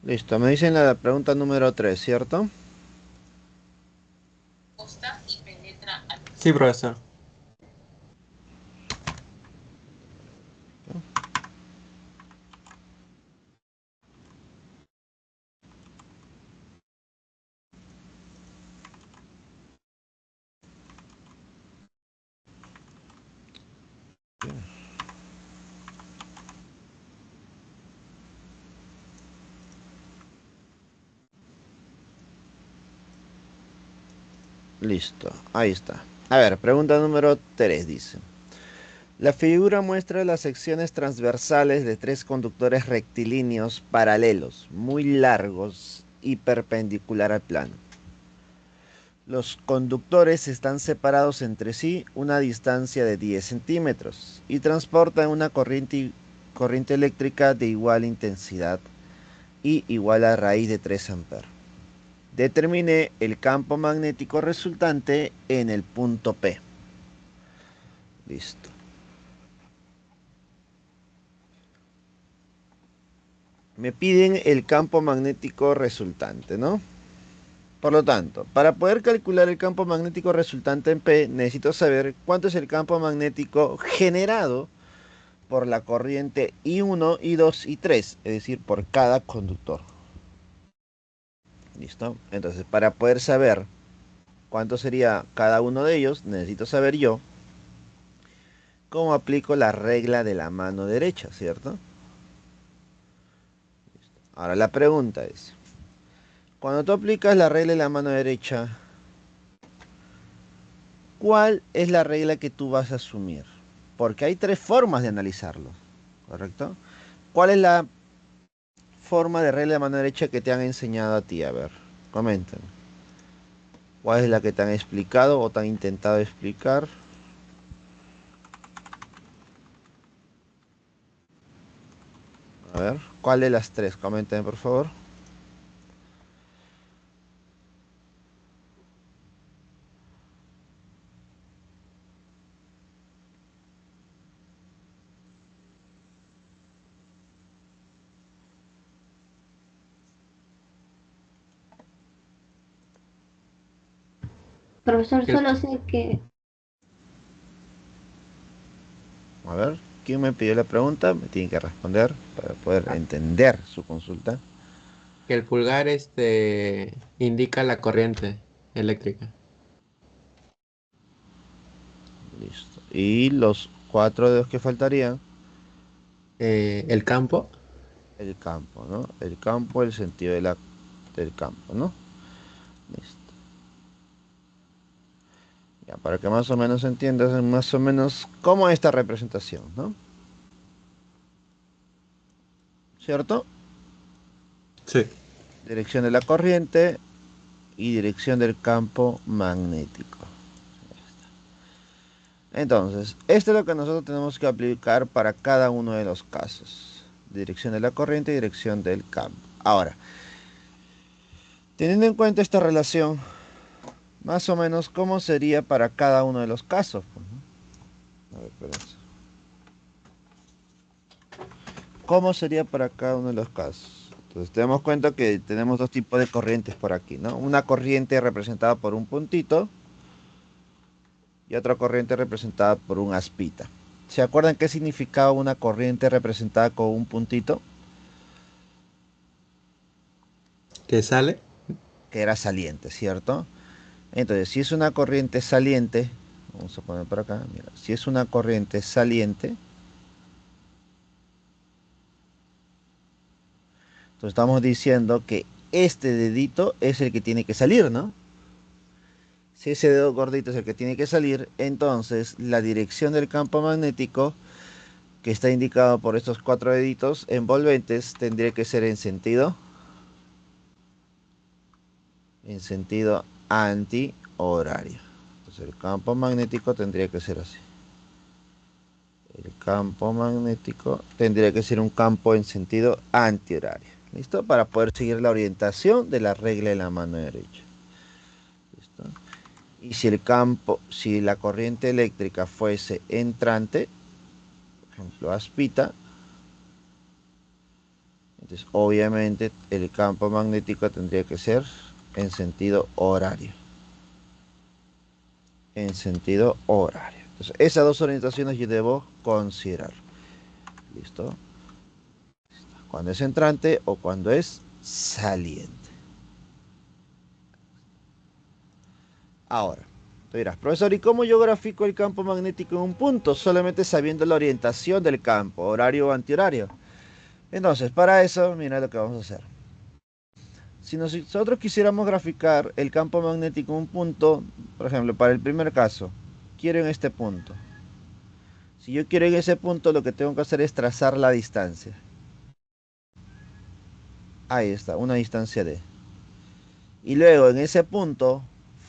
Listo, me dicen la pregunta número 3, ¿cierto? Sí, profesor. Listo, ahí está. A ver, pregunta número 3 dice. La figura muestra las secciones transversales de tres conductores rectilíneos paralelos, muy largos y perpendicular al plano. Los conductores están separados entre sí una distancia de 10 centímetros y transportan una corriente eléctrica de igual intensidad y igual a raíz de 3 amperes. Determine el campo magnético resultante en el punto P. Listo. Me piden el campo magnético resultante, ¿no? Por lo tanto, para poder calcular el campo magnético resultante en P, necesito saber cuánto es el campo magnético generado por la corriente I1, I2 y 3, es decir, por cada conductor. ¿Listo? Entonces, para poder saber cuánto sería cada uno de ellos, necesito saber yo cómo aplico la regla de la mano derecha, ¿cierto? Ahora la pregunta es, cuando tú aplicas la regla de la mano derecha, ¿cuál es la regla que tú vas a asumir? Porque hay tres formas de analizarlo, ¿correcto? ¿Cuál es la forma de regla de mano derecha que te han enseñado a ti? A ver, coméntame. ¿Cuál es la que te han explicado o te han intentado explicar? A ver, ¿cuál de las tres? Coméntame, por favor. Profesor, El, solo sé que, A ver, ¿quién me pidió la pregunta? Me tiene que responder para poder entender su consulta. que el pulgar indica la corriente eléctrica. Listo. Y los cuatro dedos que faltarían, El campo. el campo, ¿no? El campo, el sentido del campo, ¿no? Listo. Ya, para que más o menos entiendas más o menos cómo es esta representación, ¿no? ¿Cierto? Sí. Dirección de la corriente y dirección del campo magnético. Entonces, esto es lo que nosotros tenemos que aplicar para cada uno de los casos. Dirección de la corriente y dirección del campo. Ahora, teniendo en cuenta esta relación, más o menos, ¿cómo sería para cada uno de los casos? Pues, ¿no? A ver, espérense. ¿Cómo sería para cada uno de los casos? Entonces, tenemos cuenta que tenemos dos tipos de corrientes por aquí, ¿no? Una corriente representada por un puntito y otra corriente representada por un aspita. ¿Se acuerdan qué significaba una corriente representada con un puntito? ¿Qué sale? Que era saliente, ¿cierto? Entonces, si es una corriente saliente, vamos a poner por acá, mira, si es una corriente saliente, entonces estamos diciendo que este dedito es el que tiene que salir, ¿no? Si ese dedo gordito es el que tiene que salir, entonces la dirección del campo magnético, que está indicado por estos cuatro deditos envolventes, tendría que ser en sentido antihorario. Entonces el campo magnético tendría que ser así. El campo magnético tendría que ser un campo en sentido antihorario. ¿Listo? Para poder seguir la orientación de la regla de la mano derecha. ¿Listo? Y si la corriente eléctrica fuese entrante, por ejemplo, aspita, Entonces, obviamente, el campo magnético tendría que ser en sentido horario. En sentido horario. Entonces, esas dos orientaciones yo debo considerar. ¿Listo? Cuando es entrante o cuando es saliente. Ahora, tú dirás, profesor, ¿y cómo yo grafico el campo magnético en un punto? Solamente sabiendo la orientación del campo, horario o antihorario. Entonces, para eso, mira lo que vamos a hacer. Si nosotros quisiéramos graficar el campo magnético en un punto, por ejemplo, para el primer caso, quiero en este punto. Si yo quiero en ese punto, lo que tengo que hacer es trazar la distancia. Ahí está, una distancia D. Y luego en ese punto,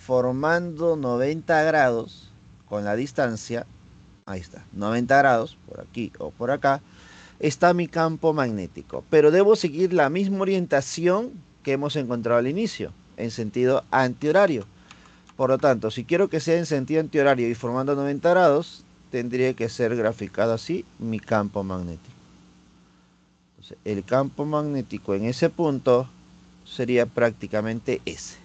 formando 90 grados con la distancia, ahí está, 90 grados, por aquí o por acá, está mi campo magnético. Pero debo seguir la misma orientación que hemos encontrado al inicio, en sentido antihorario. Por lo tanto, si quiero que sea en sentido antihorario y formando 90 grados, tendría que ser graficado así mi campo magnético. Entonces, el campo magnético en ese punto sería prácticamente ese.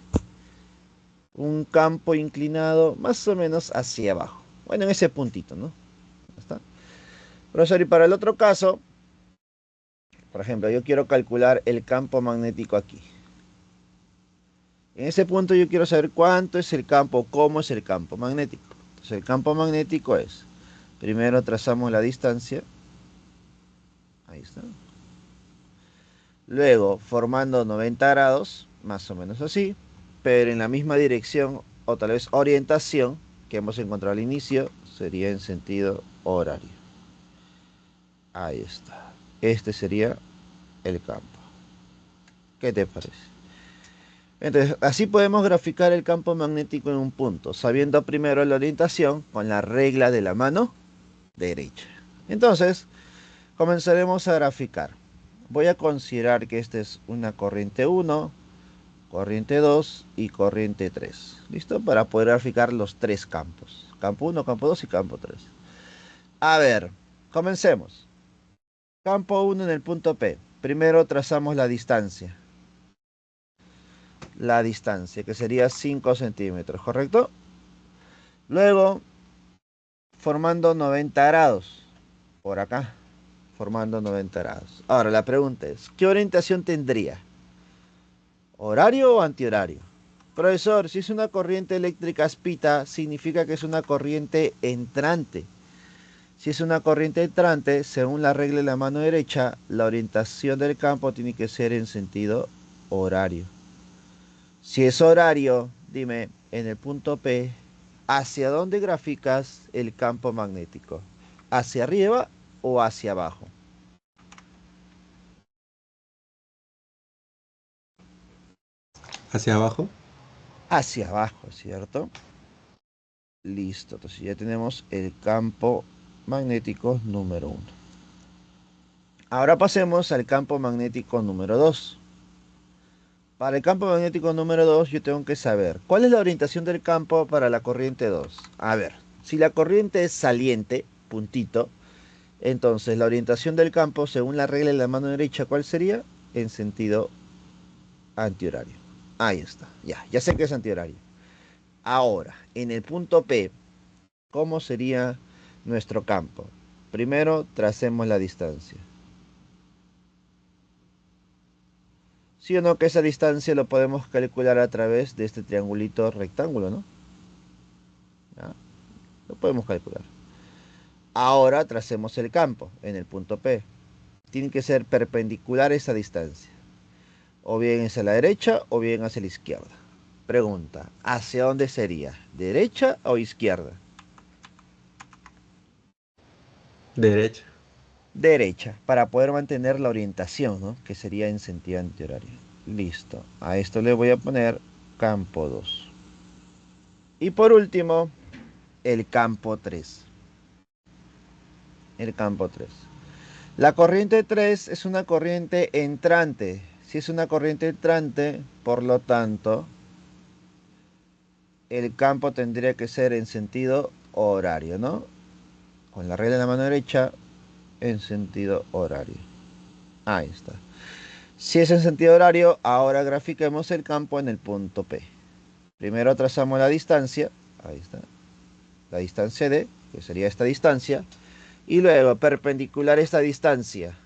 Un campo inclinado más o menos hacia abajo. Bueno, en ese puntito, ¿no? ¿Está? Profesor, y para el otro caso, por ejemplo, yo quiero calcular el campo magnético aquí. En ese punto yo quiero saber cuánto es el campo, cómo es el campo magnético. Entonces, el campo magnético es, primero trazamos la distancia. Ahí está. Luego, formando 90 grados, más o menos así, pero en la misma dirección o tal vez orientación que hemos encontrado al inicio, sería en sentido horario. Ahí está. Este sería el campo. ¿Qué te parece? Entonces, así podemos graficar el campo magnético en un punto, sabiendo primero la orientación con la regla de la mano derecha. Entonces, comenzaremos a graficar. Voy a considerar que esta es una corriente 1, corriente 2 y corriente 3. ¿Listo? Para poder graficar los tres campos. Campo 1, campo 2 y campo 3. A ver, comencemos. Campo 1 en el punto P. Primero trazamos la distancia. La distancia, que sería 5 centímetros, ¿correcto? Luego, formando 90 grados. Por acá, formando 90 grados. Ahora, la pregunta es, ¿qué orientación tendría? ¿Horario o antihorario? Profesor, si es una corriente eléctrica aspita, significa que es una corriente entrante. Si es una corriente entrante, según la regla de la mano derecha, la orientación del campo tiene que ser en sentido horario. Si es horario, dime, en el punto P, ¿hacia dónde graficas el campo magnético? ¿Hacia arriba o hacia abajo? ¿Hacia abajo? Hacia abajo, ¿cierto? Listo, entonces ya tenemos el campo magnético número 1. Ahora pasemos al campo magnético número 2. Para el campo magnético número 2 yo tengo que saber cuál es la orientación del campo para la corriente 2. A ver, si la corriente es saliente, puntito, entonces la orientación del campo según la regla de la mano derecha, ¿cuál sería? En sentido antihorario. Ahí está, ya sé que es antihorario. Ahora, en el punto P, ¿cómo sería nuestro campo? Primero, tracemos la distancia. ¿Sí o no que esa distancia lo podemos calcular a través de este triangulito rectángulo, ¿no? ¿Ya? Lo podemos calcular. Ahora tracemos el campo en el punto P. Tiene que ser perpendicular esa distancia. O bien hacia la derecha o bien hacia la izquierda. Pregunta, ¿hacia dónde sería? ¿Derecha o izquierda? Derecha. Derecha, para poder mantener la orientación, ¿no? Que sería en sentido antihorario. Listo. A esto le voy a poner campo 2. Y por último, el campo 3. El campo 3. La corriente 3 es una corriente entrante. Si es una corriente entrante, por lo tanto, el campo tendría que ser en sentido horario, ¿no? Con la regla de la mano derecha en sentido horario. Ahí está. Si es en sentido horario, ahora grafiquemos el campo en el punto P. Primero trazamos la distancia, ahí está, la distancia D, que sería esta distancia, y luego perpendicular a esta distancia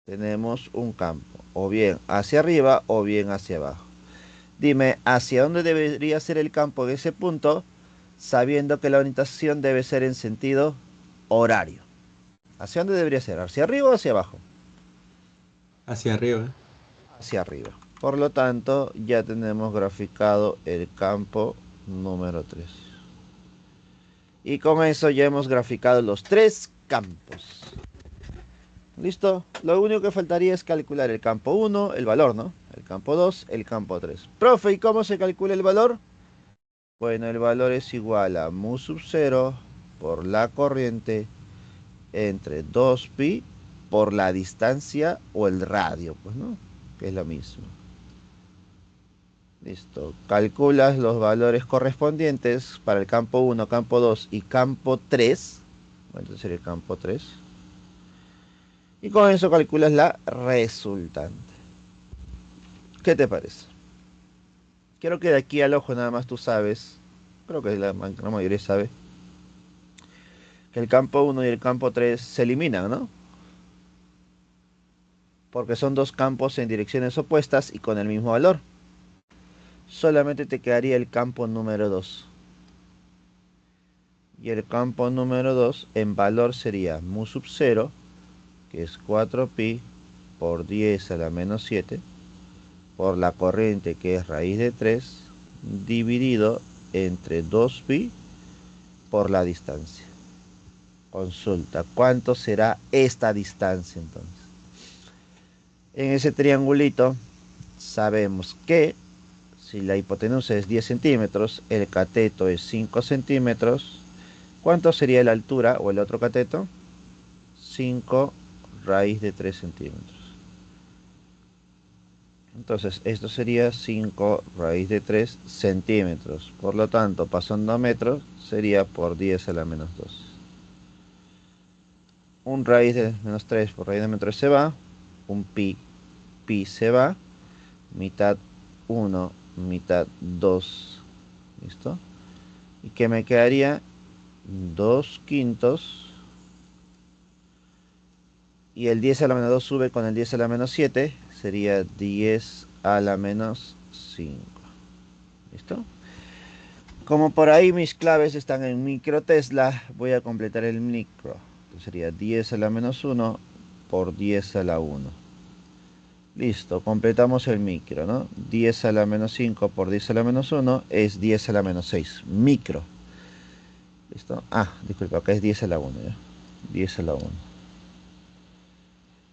tenemos un campo, o bien hacia arriba o bien hacia abajo. Dime, ¿hacia dónde debería ser el campo de ese punto, sabiendo que la orientación debe ser en sentido horario? ¿Hacia dónde debería ser? ¿Hacia arriba o hacia abajo? Hacia arriba. Hacia arriba. Por lo tanto, ya tenemos graficado el campo número 3. Y con eso ya hemos graficado los tres campos. ¿Listo? Lo único que faltaría es calcular el campo 1, el valor, ¿no? El campo 2, el campo 3. Profe, ¿y cómo se calcula el valor? Bueno, el valor es igual a mu sub 0 por la corriente entre 2pi por la distancia o el radio, pues, ¿no? Que es lo mismo. Listo. Calculas los valores correspondientes para el campo 1, campo 2 y campo 3. Bueno, entonces sería el campo 3. Y con eso calculas la resultante. ¿Qué te parece? Quiero que de aquí al ojo nada más tú sabes, creo que la mayoría sabe, que el campo 1 y el campo 3 se eliminan, ¿no? Porque son dos campos en direcciones opuestas y con el mismo valor. Solamente te quedaría el campo número 2. Y el campo número 2 en valor sería mu sub 0, que es 4pi por 10 a la menos 7, por la corriente que es raíz de 3, dividido entre 2pi por la distancia. Consulta, ¿cuánto será esta distancia entonces? En ese triangulito sabemos que si la hipotenusa es 10 centímetros, el cateto es 5 centímetros, ¿cuánto sería la altura o el otro cateto? 5 raíz de 3 centímetros. Entonces, esto sería 5 raíz de 3 centímetros. Por lo tanto, pasando a metros, sería por 10 a la menos 2. Un raíz de menos 3 por raíz de menos 3 se va. Un pi se va. Mitad 1, mitad 2. ¿Listo? ¿Y qué me quedaría? 2 quintos. Y el 10 a la menos 2 sube con el 10 a la menos 7. Sería 10 a la menos 5. ¿Listo? Como por ahí mis claves están en micro Tesla, voy a completar el micro. Que sería 10 a la menos 1 por 10 a la 1. Listo, completamos el micro, ¿no? 10 a la menos 5 por 10 a la menos 1 es 10 a la menos 6. Micro. ¿Listo? Ah, disculpa, acá es 10 a la 1, ¿ya? 10 a la 1.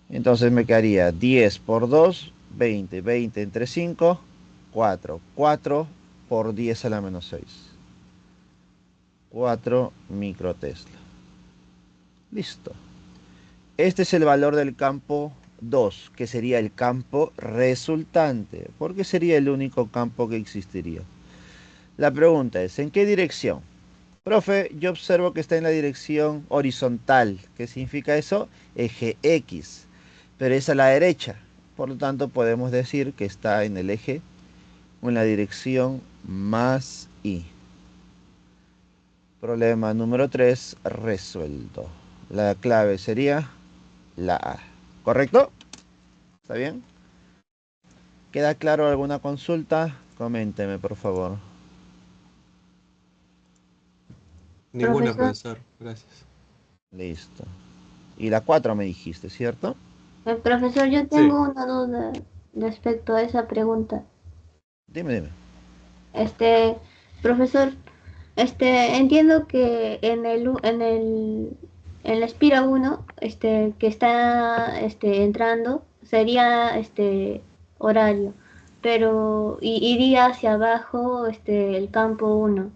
Entonces me quedaría 10 por 2, 20. 20 entre 5, 4. 4 por 10 a la menos 6. 4 microtesla. Listo. Este es el valor del campo 2, que sería el campo resultante, porque sería el único campo que existiría. La pregunta es, ¿en qué dirección? Profe, yo observo que está en la dirección horizontal. ¿Qué significa eso? Eje X. Pero es a la derecha. Por lo tanto, podemos decir que está en el eje o en la dirección más Y. Problema número 3 resuelto. La clave sería la A. ¿Correcto? ¿Está bien? ¿Queda claro alguna consulta? Coménteme, por favor. Ninguna, Profesor, profesor. Gracias. Listo. Y la 4 me dijiste, ¿cierto? profesor, yo Sí. tengo una duda respecto a esa pregunta. Dime, dime. Este, profesor, entiendo que en la espira uno, que está, entrando, sería, horario, pero iría hacia abajo, el campo uno.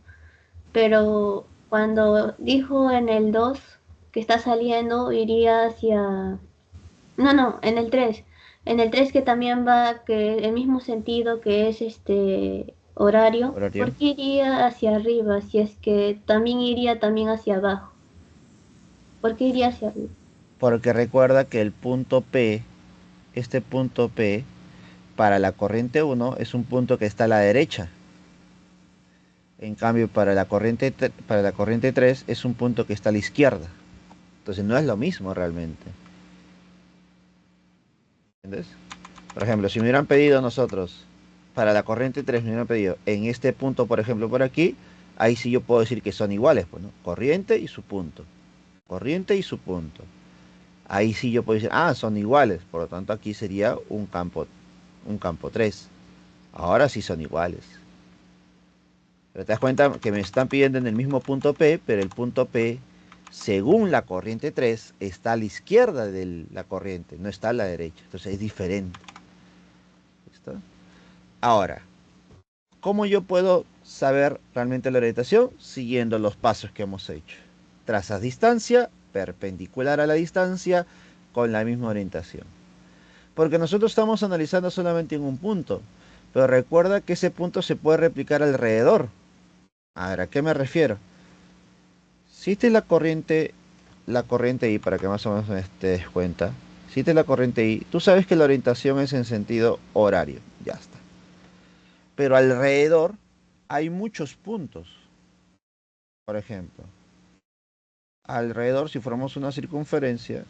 Pero cuando dijo en el 2 que está saliendo, iría hacia... No, no, en el 3. En el 3 que también va, que el mismo sentido que es horario, Horario. ¿por qué iría hacia arriba si es que también iría también hacia abajo? ¿Por qué iría hacia arriba? Porque recuerda que el punto P este punto P, para la corriente 1 es un punto que está a la derecha. En cambio, para la corriente 3 es un punto que está a la izquierda. Entonces no es lo mismo realmente. ¿Entiendes? Por ejemplo, si me hubieran pedido nosotros, para la corriente 3 me hubieran pedido en este punto, por ejemplo, por aquí, ahí sí yo puedo decir que son iguales, pues, ¿no? Corriente y su punto. Corriente y su punto. Ahí sí yo puedo decir, ah, son iguales. Por lo tanto, aquí sería un campo 3. Ahora sí son iguales. Pero te das cuenta que me están pidiendo en el mismo punto P, pero el punto P, según la corriente 3, está a la izquierda de la corriente, no está a la derecha. Entonces es diferente. ¿Listo? Ahora, ¿cómo yo puedo saber realmente la orientación? Siguiendo los pasos que hemos hecho. Trazas distancia, perpendicular a la distancia, con la misma orientación. Porque nosotros estamos analizando solamente en un punto, pero recuerda que ese punto se puede replicar alrededor. A ver, ¿a qué me refiero? Si esta es la corriente I, para que más o menos te des cuenta. Si esta es la corriente I, tú sabes que la orientación es en sentido horario. Ya está. Pero alrededor hay muchos puntos. Por ejemplo, alrededor, si formamos una circunferencia,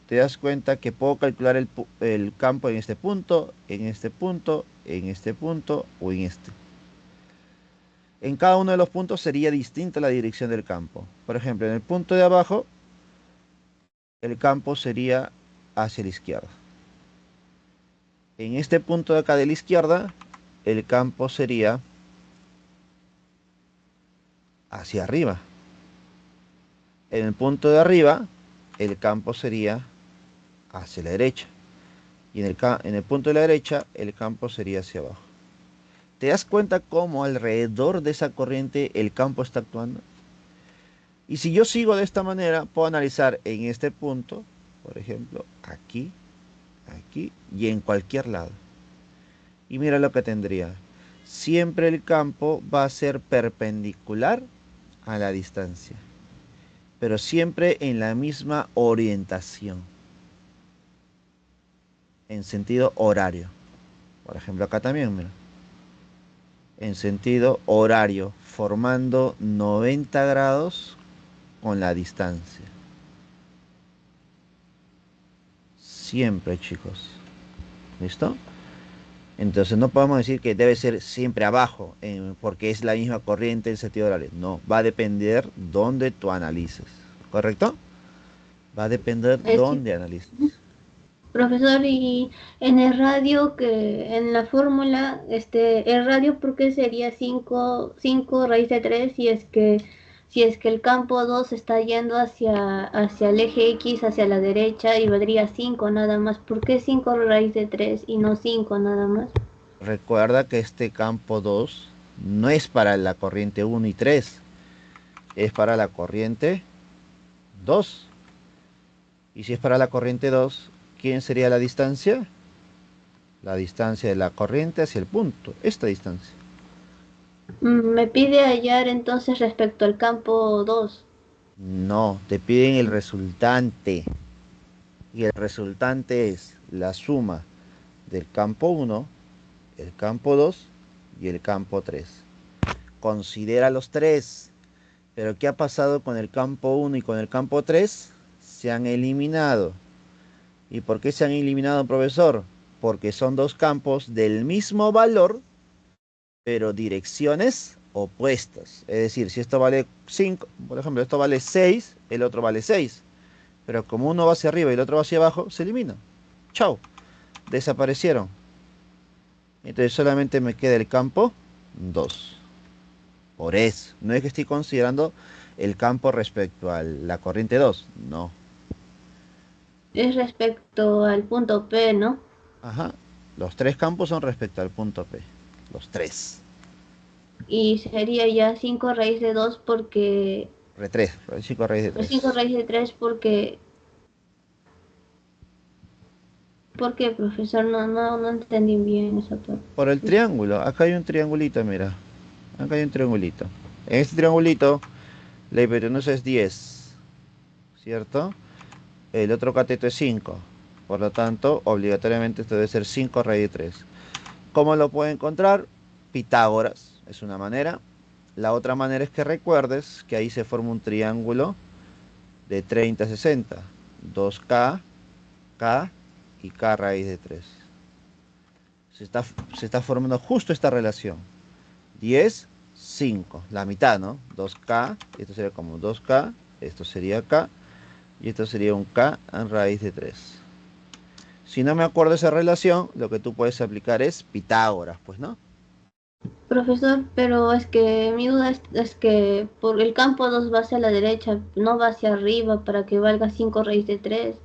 te das cuenta que puedo calcular el campo en este punto, en este punto, en este punto o en este. En cada uno de los puntos sería distinta la dirección del campo. Por ejemplo, en el punto de abajo, el campo sería hacia la izquierda. En este punto de acá de la izquierda, el campo sería hacia arriba. En el punto de arriba, el campo sería hacia la derecha. Y en el punto de la derecha, el campo sería hacia abajo. ¿Te das cuenta cómo alrededor de esa corriente el campo está actuando? Y si yo sigo de esta manera, puedo analizar en este punto, por ejemplo, aquí, aquí y en cualquier lado. Y mira lo que tendría. Siempre el campo va a ser perpendicular a la distancia, pero siempre en la misma orientación, en sentido horario. Por ejemplo, acá también, mira. En sentido horario, formando 90 grados con la distancia. Siempre, chicos. ¿Listo? Entonces no podemos decir que debe ser siempre abajo, porque es la misma corriente en sentido horario. No, va a depender dónde tú analices. ¿Correcto? Va a depender Sí. dónde analices. Profesor, y en el radio, que en la fórmula, el radio, ¿por qué sería 5 raíz de 3 si es que el campo 2 está yendo hacia el eje X, hacia la derecha, y valdría 5 nada más? ¿Por qué 5 raíz de 3 y no 5 nada más? Recuerda que este campo 2 no es para la corriente 1 y 3, es para la corriente 2. Y si es para la corriente 2, ¿quién sería la distancia? La distancia de la corriente hacia el punto, esta distancia. Me pide hallar entonces respecto al campo 2. No, te piden el resultante. Y el resultante es la suma del campo 1, el campo 2 y el campo 3. Considera los tres. Pero ¿qué ha pasado con el campo 1 y con el campo 3? Se han eliminado. ¿Y por qué se han eliminado, profesor? Porque son dos campos del mismo valor, pero direcciones opuestas. Es decir, si esto vale 5, por ejemplo, esto vale 6, el otro vale 6. Pero como uno va hacia arriba y el otro va hacia abajo, se elimina. Chau, desaparecieron. Entonces solamente me queda el campo 2. Por eso, no es que estoy considerando el campo respecto a la corriente 2, no. Es respecto al punto P, ¿no? Ajá, los tres campos son respecto al punto P, los tres. Y sería ya 5 raíz de 2 porque... Re 3, 5 raíz de 5 3. raíz de 3 porque... ¿Por qué, profesor? No entendí bien esa parte. Por el triángulo, acá hay un triangulito, mira. Acá hay un triangulito. En este triangulito, la hipotenusa es 10, ¿cierto? El otro cateto es 5. Por lo tanto, obligatoriamente esto debe ser 5 raíz de 3. ¿Cómo lo puedo encontrar? Pitágoras es una manera. La otra manera es que recuerdes que ahí se forma un triángulo de 30 a 60. 2K, K y K raíz de 3. Se está formando justo esta relación. 10, 5. La mitad, ¿no? 2K, esto sería como 2K, esto sería K, y esto sería un K en raíz de 3. Si no me acuerdo esa relación, lo que tú puedes aplicar es Pitágoras, pues, ¿no? Profesor, pero es que mi duda es que por el campo 2 va hacia la derecha, no va hacia arriba para que valga 5 raíz de 3.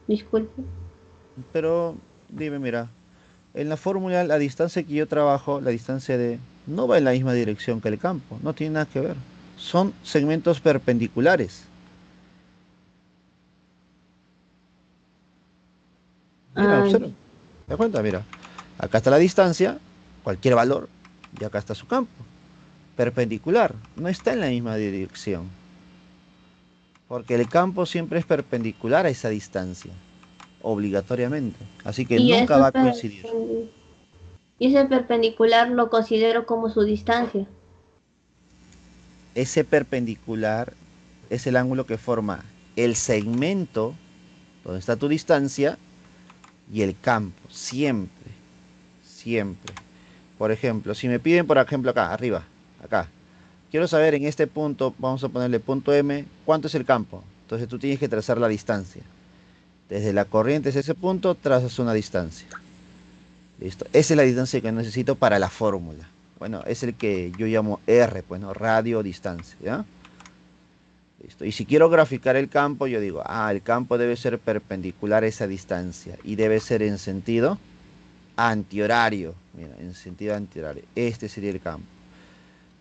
Disculpe. Pero dime, mira, en la fórmula la distancia que yo trabajo, la distancia de, no va en la misma dirección que el campo, no tiene nada que ver. Son segmentos perpendiculares. Mira, observa, Ay, ¿te das cuenta? Mira, acá está la distancia, cualquier valor, y acá está su campo. Perpendicular, no está en la misma dirección, porque el campo siempre es perpendicular a esa distancia, obligatoriamente. Así que y nunca eso va a coincidir. y ese perpendicular lo considero como su distancia. Ese perpendicular es el ángulo que forma el segmento donde está tu distancia y el campo, siempre, siempre. Por ejemplo, si me piden, por ejemplo, acá, arriba, acá, quiero saber en este punto, vamos a ponerle punto M, ¿cuánto es el campo? Entonces tú tienes que trazar la distancia. Desde la corriente hacia ese punto, trazas una distancia. Listo. Esa es la distancia que necesito para la fórmula. Bueno, es el que yo llamo R, pues, ¿no? Radio, distancia, ¿ya? Listo. Y si quiero graficar el campo, yo digo, el campo debe ser perpendicular a esa distancia y debe ser en sentido antihorario. Mira, en sentido antihorario. Este sería el campo.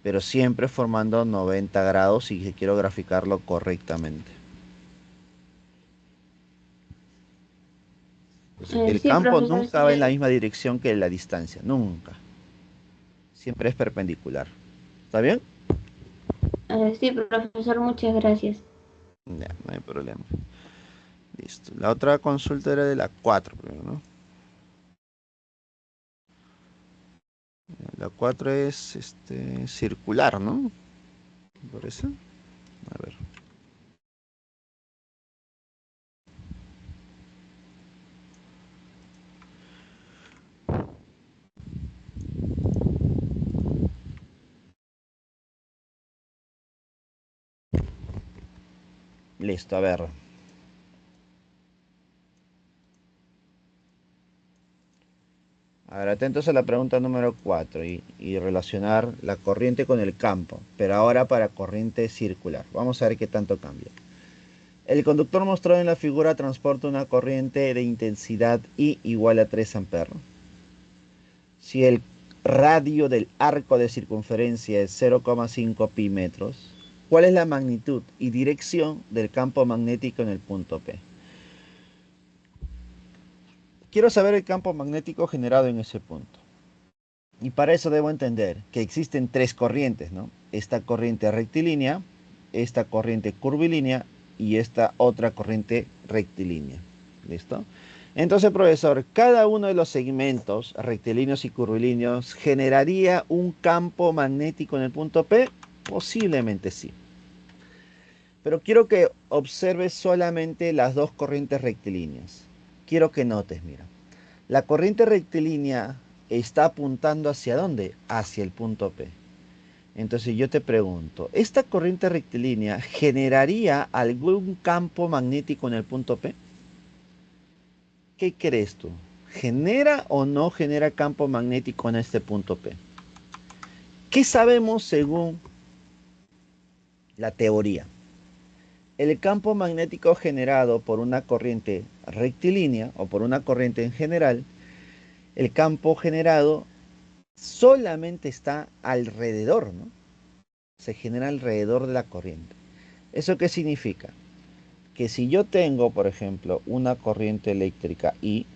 Pero siempre formando 90 grados si quiero graficarlo correctamente. Entonces, el Sí, campo profesor, nunca va en la sí, misma dirección que la distancia. Nunca. Siempre es perpendicular. ¿Está bien? sí, profesor, muchas gracias. Ya, no hay problema. Listo. La otra consulta era de la 4 primero, ¿no? La 4 es circular, ¿no? Por eso. A ver. Listo, a ver. A ver, atentos a la pregunta número 4 y relacionar la corriente con el campo, pero ahora para corriente circular. Vamos a ver qué tanto cambia. El conductor mostrado en la figura transporta una corriente de intensidad I igual a 3 amperes. Si el radio del arco de circunferencia es 0,5 pi metros, ¿cuál es la magnitud y dirección del campo magnético en el punto P? Quiero saber el campo magnético generado en ese punto. Y para eso debo entender que existen tres corrientes, ¿no? Esta corriente rectilínea, esta corriente curvilínea y esta otra corriente rectilínea. ¿Listo? Entonces, profesor, cada uno de los segmentos rectilíneos y curvilíneos generaría un campo magnético en el punto P. Posiblemente sí. Pero quiero que observes solamente las dos corrientes rectilíneas. Quiero que notes, mira. La corriente rectilínea está apuntando ¿hacia dónde? Hacia el punto P. Entonces yo te pregunto, ¿esta corriente rectilínea generaría algún campo magnético en el punto P? ¿Qué crees tú? ¿Genera o no genera campo magnético en este punto P? ¿Qué sabemos según la teoría? El campo magnético generado por una corriente rectilínea o por una corriente en general, el campo generado solamente está alrededor, ¿no? Se genera alrededor de la corriente. ¿Eso qué significa? Que si yo tengo, por ejemplo, una corriente eléctrica I,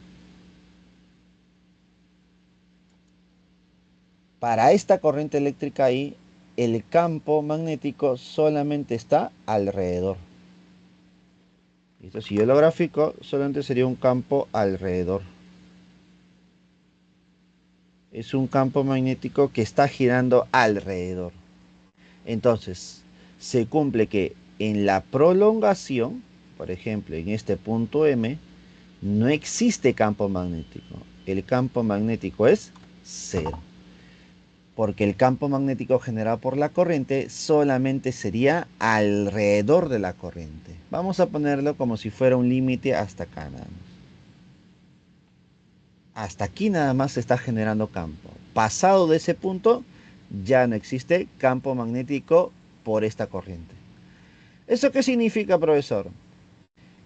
para esta corriente eléctrica I, el campo magnético solamente está alrededor. ¿Listo? Si yo lo grafico, solamente sería un campo alrededor. Es un campo magnético que está girando alrededor. Entonces, se cumple que en la prolongación, por ejemplo, en este punto M, no existe campo magnético. El campo magnético es cero. Porque el campo magnético generado por la corriente solamente sería alrededor de la corriente. Vamos a ponerlo como si fuera un límite hasta acá nada más. Hasta aquí nada más se está generando campo. Pasado de ese punto, ya no existe campo magnético por esta corriente. ¿Eso qué significa, profesor?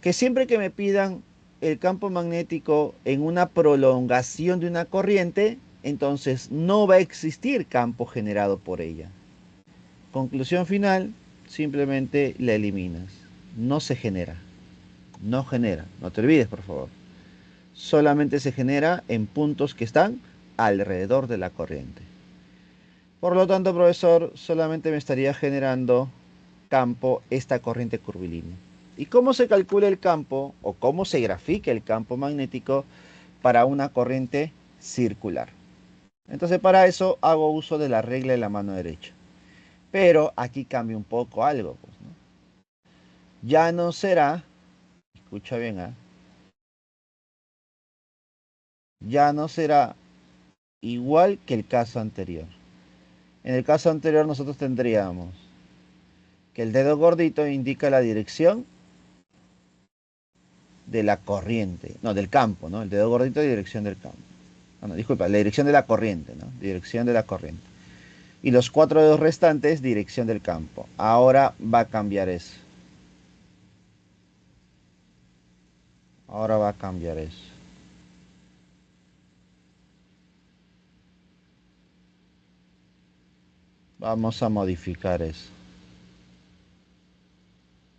Que siempre que me pidan el campo magnético en una prolongación de una corriente, entonces no va a existir campo generado por ella. Conclusión final, simplemente la eliminas. No se genera. No genera. No te olvides, por favor. Solamente se genera en puntos que están alrededor de la corriente. Por lo tanto, profesor, solamente me estaría generando campo esta corriente curvilínea. ¿Y cómo se calcula el campo o cómo se grafica el campo magnético para una corriente circular? Entonces, para eso hago uso de la regla de la mano derecha. Pero aquí cambia un poco algo, pues, ¿no? Ya no será, escucha bien, ¿eh? Ya no será igual que el caso anterior. En el caso anterior nosotros tendríamos que el dedo gordito indica la dirección de la corriente, no, del campo, ¿no? El dedo gordito, dirección del campo. No, disculpa, la dirección de la corriente, ¿no? Dirección de la corriente. Y los 4 dedos restantes, dirección del campo. Ahora va a cambiar eso. Ahora va a cambiar eso. Vamos a modificar eso.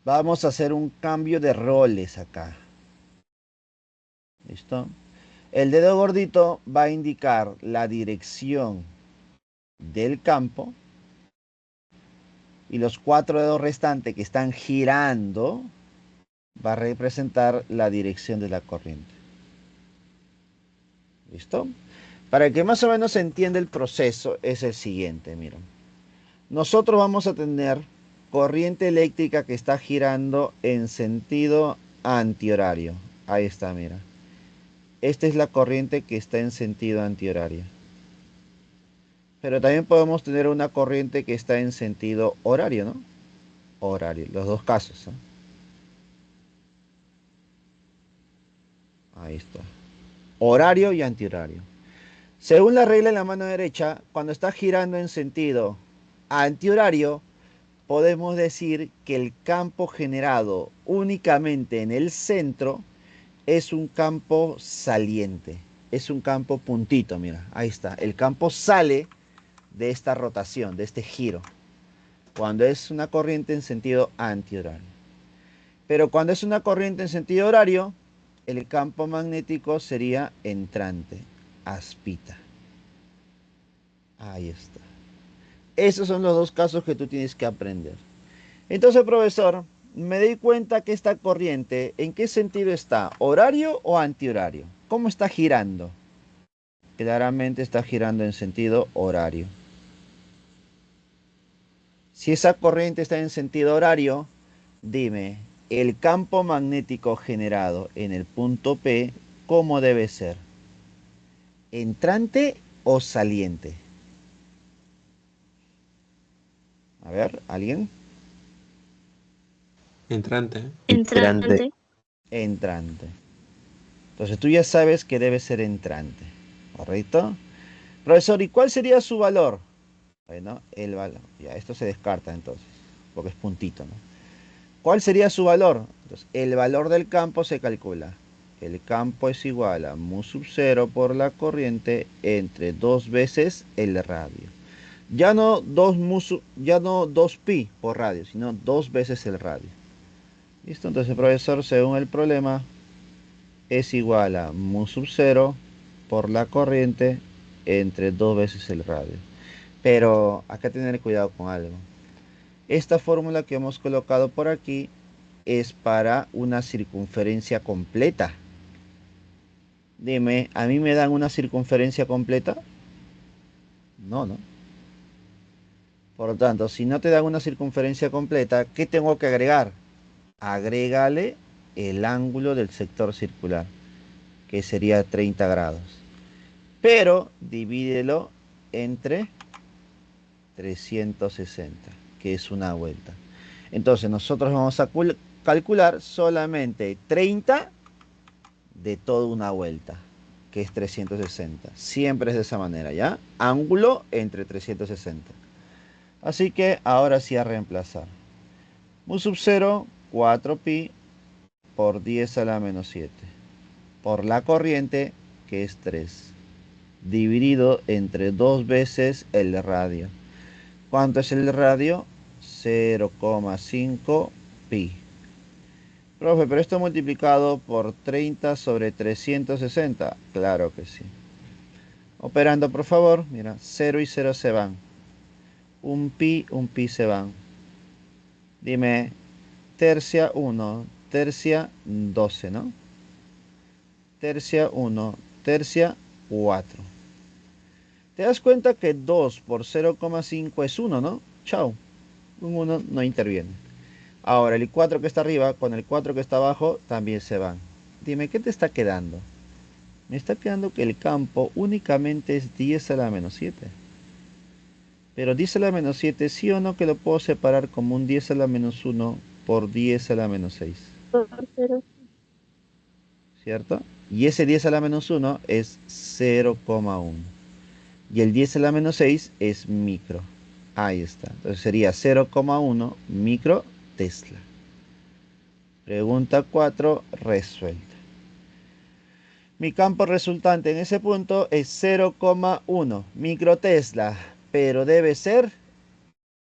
Vamos a hacer un cambio de roles acá. ¿Listo? El dedo gordito va a indicar la dirección del campo y los 4 dedos restantes que están girando va a representar la dirección de la corriente. ¿Listo? Para que más o menos se entienda el proceso es el siguiente, miren. Nosotros vamos a tener corriente eléctrica que está girando en sentido antihorario. Ahí está, mira. Esta es la corriente que está en sentido antihorario. Pero también podemos tener una corriente que está en sentido horario, ¿no? Horario, los dos casos, ¿eh? Ahí está. Horario y antihorario. Según la regla en la mano derecha, cuando está girando en sentido antihorario, podemos decir que el campo generado únicamente en el centro es un campo saliente. Es un campo puntito, mira, ahí está. El campo sale de esta rotación, de este giro, cuando es una corriente en sentido antihorario. Pero cuando es una corriente en sentido horario, el campo magnético sería entrante, aspita. Ahí está. Esos son los dos casos que tú tienes que aprender. Entonces, profesor, me di cuenta que esta corriente, ¿en qué sentido está? ¿Horario o antihorario? ¿Cómo está girando? Claramente está girando en sentido horario. Si esa corriente está en sentido horario, dime, el campo magnético generado en el punto P, ¿cómo debe ser? ¿Entrante o saliente? A ver, ¿alguien? Entrante, ¿eh? Entrante. Entrante. Entonces tú ya sabes que debe ser entrante, ¿correcto? Profesor, ¿y cuál sería su valor? Bueno, el valor. Ya, esto se descarta entonces, porque es puntito, ¿no? ¿Cuál sería su valor? Entonces, el valor del campo se calcula. El campo es igual a mu sub 0 por la corriente entre 2 veces el radio. Ya no 2 pi por radio, sino 2 veces el radio. ¿Listo? Entonces, profesor, según el problema, es igual a mu sub 0 por la corriente entre 2 veces el radio. Pero acá tener cuidado con algo. Esta fórmula que hemos colocado por aquí es para una circunferencia completa. Dime, ¿a mí me dan una circunferencia completa? No, ¿no? Por lo tanto, si no te dan una circunferencia completa, ¿qué tengo que agregar? Agrégale el ángulo del sector circular, que sería 30 grados. Pero divídelo entre 360, que es una vuelta. Entonces nosotros vamos a calcular solamente 30 de toda una vuelta, que es 360. Siempre es de esa manera, ¿ya? Ángulo entre 360. Así que ahora sí a reemplazar. Mu sub 0, 4pi por 10 a la menos 7. Por la corriente, que es 3. Dividido entre 2 veces el radio. ¿Cuánto es el radio? 0,5 pi. Profe, pero esto multiplicado por 30 sobre 360. Claro que sí. Operando, por favor. Mira, 0 y 0 se van. Un pi se van. Dime, tercia 1, tercia 12, ¿no? Tercia 1, tercia 4. ¿Te das cuenta que 2 por 0,5 es 1, ¿no? Chao. Un 1 no interviene. Ahora, el 4 que está arriba con el 4 que está abajo también se van. Dime, ¿qué te está quedando? Me está quedando que el campo únicamente es 10 a la menos 7. Pero 10 a la menos 7, sí o no que lo puedo separar como un 10 a la menos 1 por 10 a la menos 6. ¿Cierto? Y ese 10 a la menos 1 es 0,1. Y el 10 a la menos 6 es micro. Ahí está. Entonces sería 0,1 micro Tesla. Pregunta 4 resuelta. Mi campo resultante en ese punto es 0,1 microtesla, pero debe ser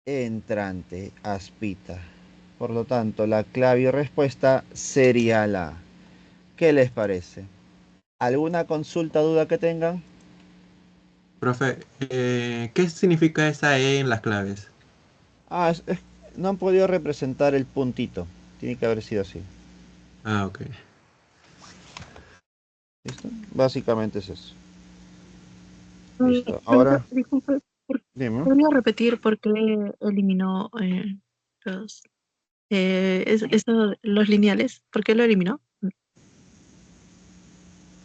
entrante, aspita. Por lo tanto, la clave y respuesta sería la A. ¿Qué les parece? ¿Alguna consulta, duda que tengan? Profe, ¿qué significa esa E en las claves? Ah, no han podido representar el puntito. Tiene que haber sido así. Ah, ok. ¿Listo? Básicamente es eso. Listo. Profesor, Ahora, disculpe, dime. ¿podría repetir por qué eliminó los, los lineales? ¿Por qué lo eliminó?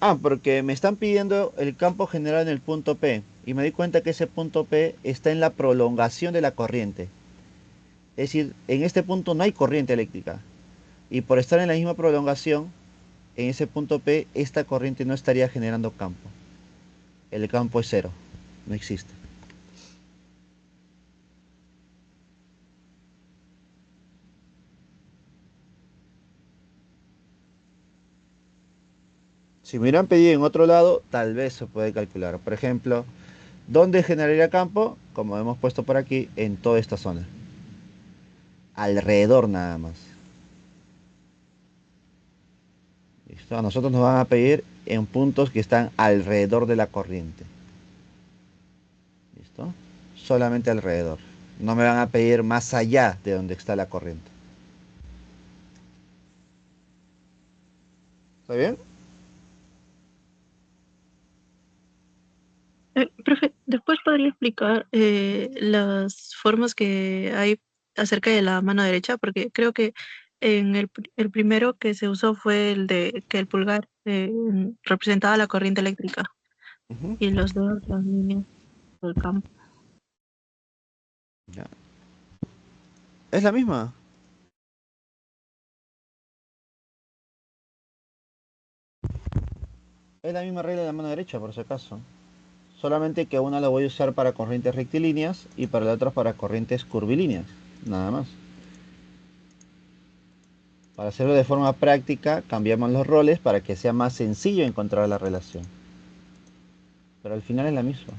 Ah, porque me están pidiendo el campo general en el punto P. Y me di cuenta que ese punto P está en la prolongación de la corriente. Es decir, en este punto no hay corriente eléctrica. Y por estar en la misma prolongación, en ese punto P, esta corriente no estaría generando campo. El campo es cero. No existe. Si me hubieran pedido en otro lado, tal vez se puede calcular. Por ejemplo, ¿dónde generaría campo? Como hemos puesto por aquí, en toda esta zona. Alrededor nada más. ¿Listo? A nosotros nos van a pedir en puntos que están alrededor de la corriente. ¿Listo? Solamente alrededor. No me van a pedir más allá de donde está la corriente. ¿Está bien? Profe, ¿después podría explicar las formas que hay acerca de la mano derecha? Porque creo que en el primero que se usó fue el de que el pulgar representaba la corriente eléctrica Ujú. y los dedos las líneas del campo. Ya. Es la misma. Es la misma regla de la mano derecha, por si acaso. Solamente que una la voy a usar para corrientes rectilíneas y para la otra para corrientes curvilíneas. Nada más. Para hacerlo de forma práctica, cambiamos los roles para que sea más sencillo encontrar la relación. Pero al final es la misma.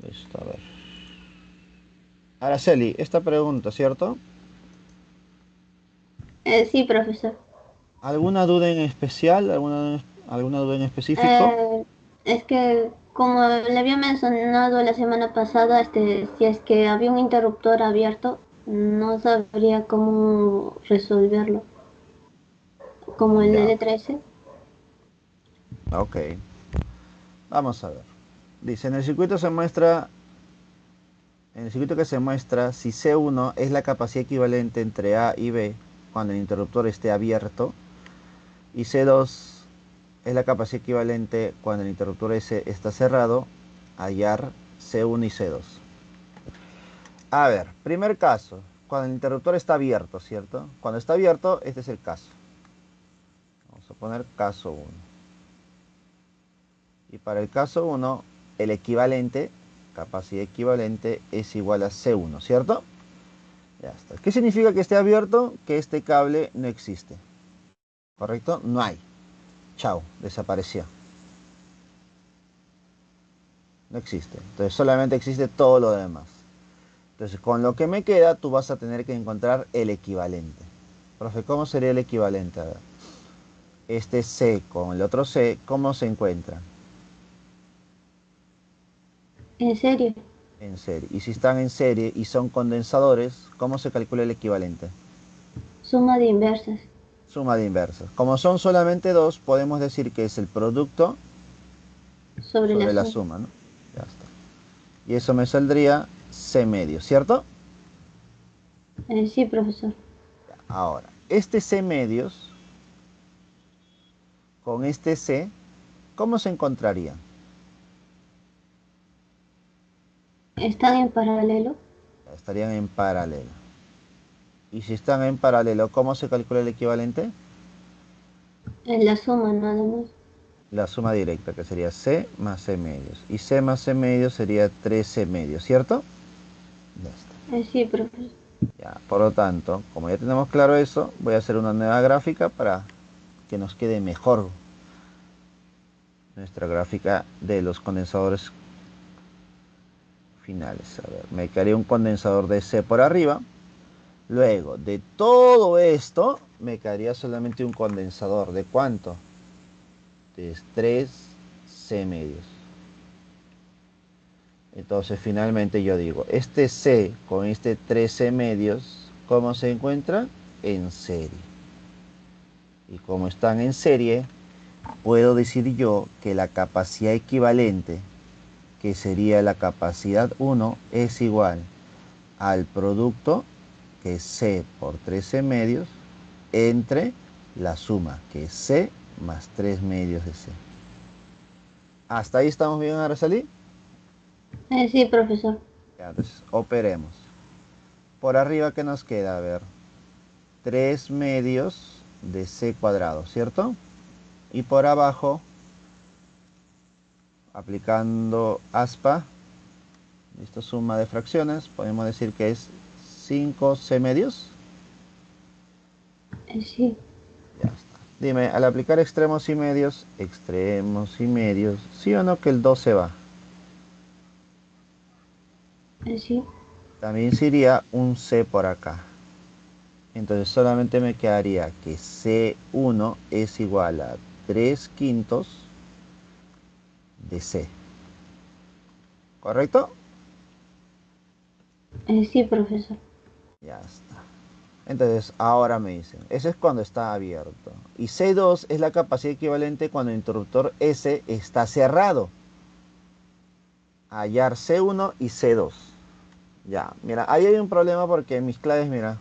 Listo, a ver. Araceli, esta pregunta, ¿cierto? Sí, profesor. ¿Alguna duda en especial? ¿Alguna duda en específico? Eh, es que Como le había mencionado la semana pasada, si es que había un interruptor abierto, no sabría cómo resolverlo, como el Ya, L13. ok. Vamos a ver. Dice, en el circuito que se muestra, si C1 es la capacidad equivalente entre A y B cuando el interruptor esté abierto, y C2 es la capacidad equivalente cuando el interruptor S está cerrado, hallar C1 y C2. A ver, primer caso, cuando el interruptor está abierto, ¿cierto? Cuando está abierto, este es el caso. Vamos a poner caso 1. Y para el caso 1, el equivalente, capacidad equivalente, es igual a C1, ¿cierto? Ya está. ¿Qué significa que esté abierto? Que este cable no existe. ¿Correcto? No hay. Chao, desapareció. No existe. Entonces solamente existe todo lo demás. Entonces con lo que me queda, tú vas a tener que encontrar el equivalente. Profe, ¿cómo sería el equivalente? A ver. Este C con el otro C, ¿cómo se encuentran? ¿En serio? En serie. Y si están en serie y son condensadores, ¿cómo se calcula el equivalente? Suma de inversas Suma de inversas. Como son solamente dos, podemos decir que es el producto sobre la sobre la suma. suma, ¿no? Ya está. Y eso me saldría C medio, ¿cierto? Sí, profesor. Ahora, este C medios con este C, ¿cómo se encontrarían? ¿Están en paralelo? Estarían en paralelo. Y si están en paralelo, ¿cómo se calcula el equivalente? En la suma nada más. La suma directa, que sería C más C medios. Y C más C medios sería 3C medios, ¿cierto? Ya está. Sí, profesor. Ya, por lo tanto, como ya tenemos claro eso, voy a hacer una nueva gráfica para que nos quede mejor nuestra gráfica de los condensadores finales. A ver, me quedaría un condensador de C por arriba. Luego, de todo esto, me quedaría solamente un condensador. ¿De cuánto? De 3C medios. Entonces, finalmente yo digo, este C con este 3C medios, ¿cómo se encuentra? En serie. Y como están en serie, puedo decir yo que la capacidad equivalente, que sería la capacidad 1, es igual al producto, que es C por 13 medios, entre la suma, que es C más 3 medios de C. ¿Hasta ahí estamos bien, Araceli? Sí, profesor. Ya, entonces, operemos. Por arriba, ¿qué nos queda? A ver, 3 medios de C cuadrado, ¿cierto? Y por abajo, aplicando aspa, listo, suma de fracciones, podemos decir que es 5C medios. Sí. Ya está. Dime, al aplicar extremos y medios, ¿sí o no que el 2 se va? Sí. También sería un C por acá. Entonces solamente me quedaría que C1 es igual a 3 quintos de C. ¿Correcto? Sí, profesor. Ya está. Entonces ahora me dicen, eso es cuando está abierto. Y C2 es la capacidad equivalente cuando el interruptor S está cerrado. Hallar C1 y C2. Ya, mira, ahí hay un problema porque mis claves, mira,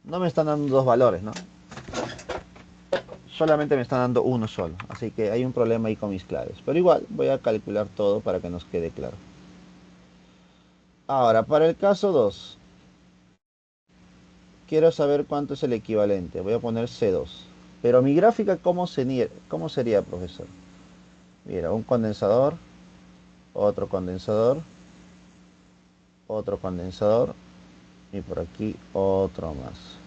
no me están dando dos valores, ¿no? Solamente me están dando uno solo. Así que hay un problema ahí con mis claves. Pero igual voy a calcular todo para que nos quede claro. Ahora, para el caso 2, quiero saber cuánto es el equivalente. Voy a poner C2. Pero mi gráfica, cómo sería, profesor? Mira, un condensador, otro condensador, otro condensador y por aquí otro más.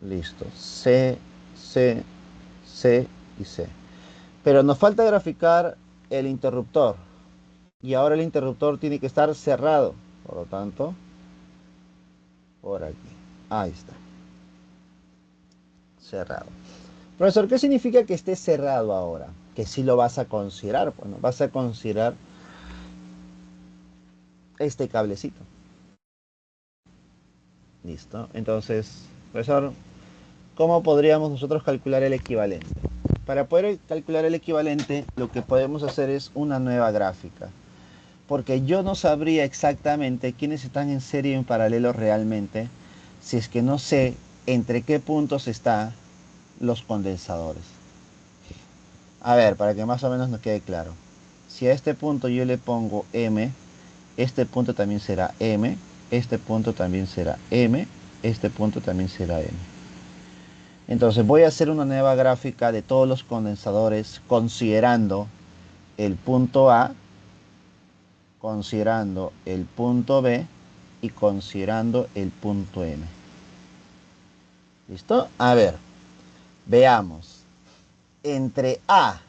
Listo. C, C, C y C. Pero nos falta graficar el interruptor. Y ahora el interruptor tiene que estar cerrado. Por lo tanto, por aquí. Ahí está. cerrado. Profesor, ¿qué significa que esté cerrado ahora? Que sí lo vas a considerar, bueno, vas a considerar este cablecito. Listo. Entonces, profesor, ¿cómo podríamos nosotros calcular el equivalente? Para poder calcular el equivalente, lo que podemos hacer es una nueva gráfica. Porque yo no sabría exactamente quiénes están en serie y en paralelo realmente, si es que no sé entre qué puntos están los condensadores. A ver, para que más o menos nos quede claro. Si a este punto yo le pongo M, este punto también será M, este punto también será M, este punto también será M. Entonces voy a hacer una nueva gráfica de todos los condensadores considerando el punto A, considerando el punto B y considerando el punto M. ¿Listo? A ver, veamos. Entre A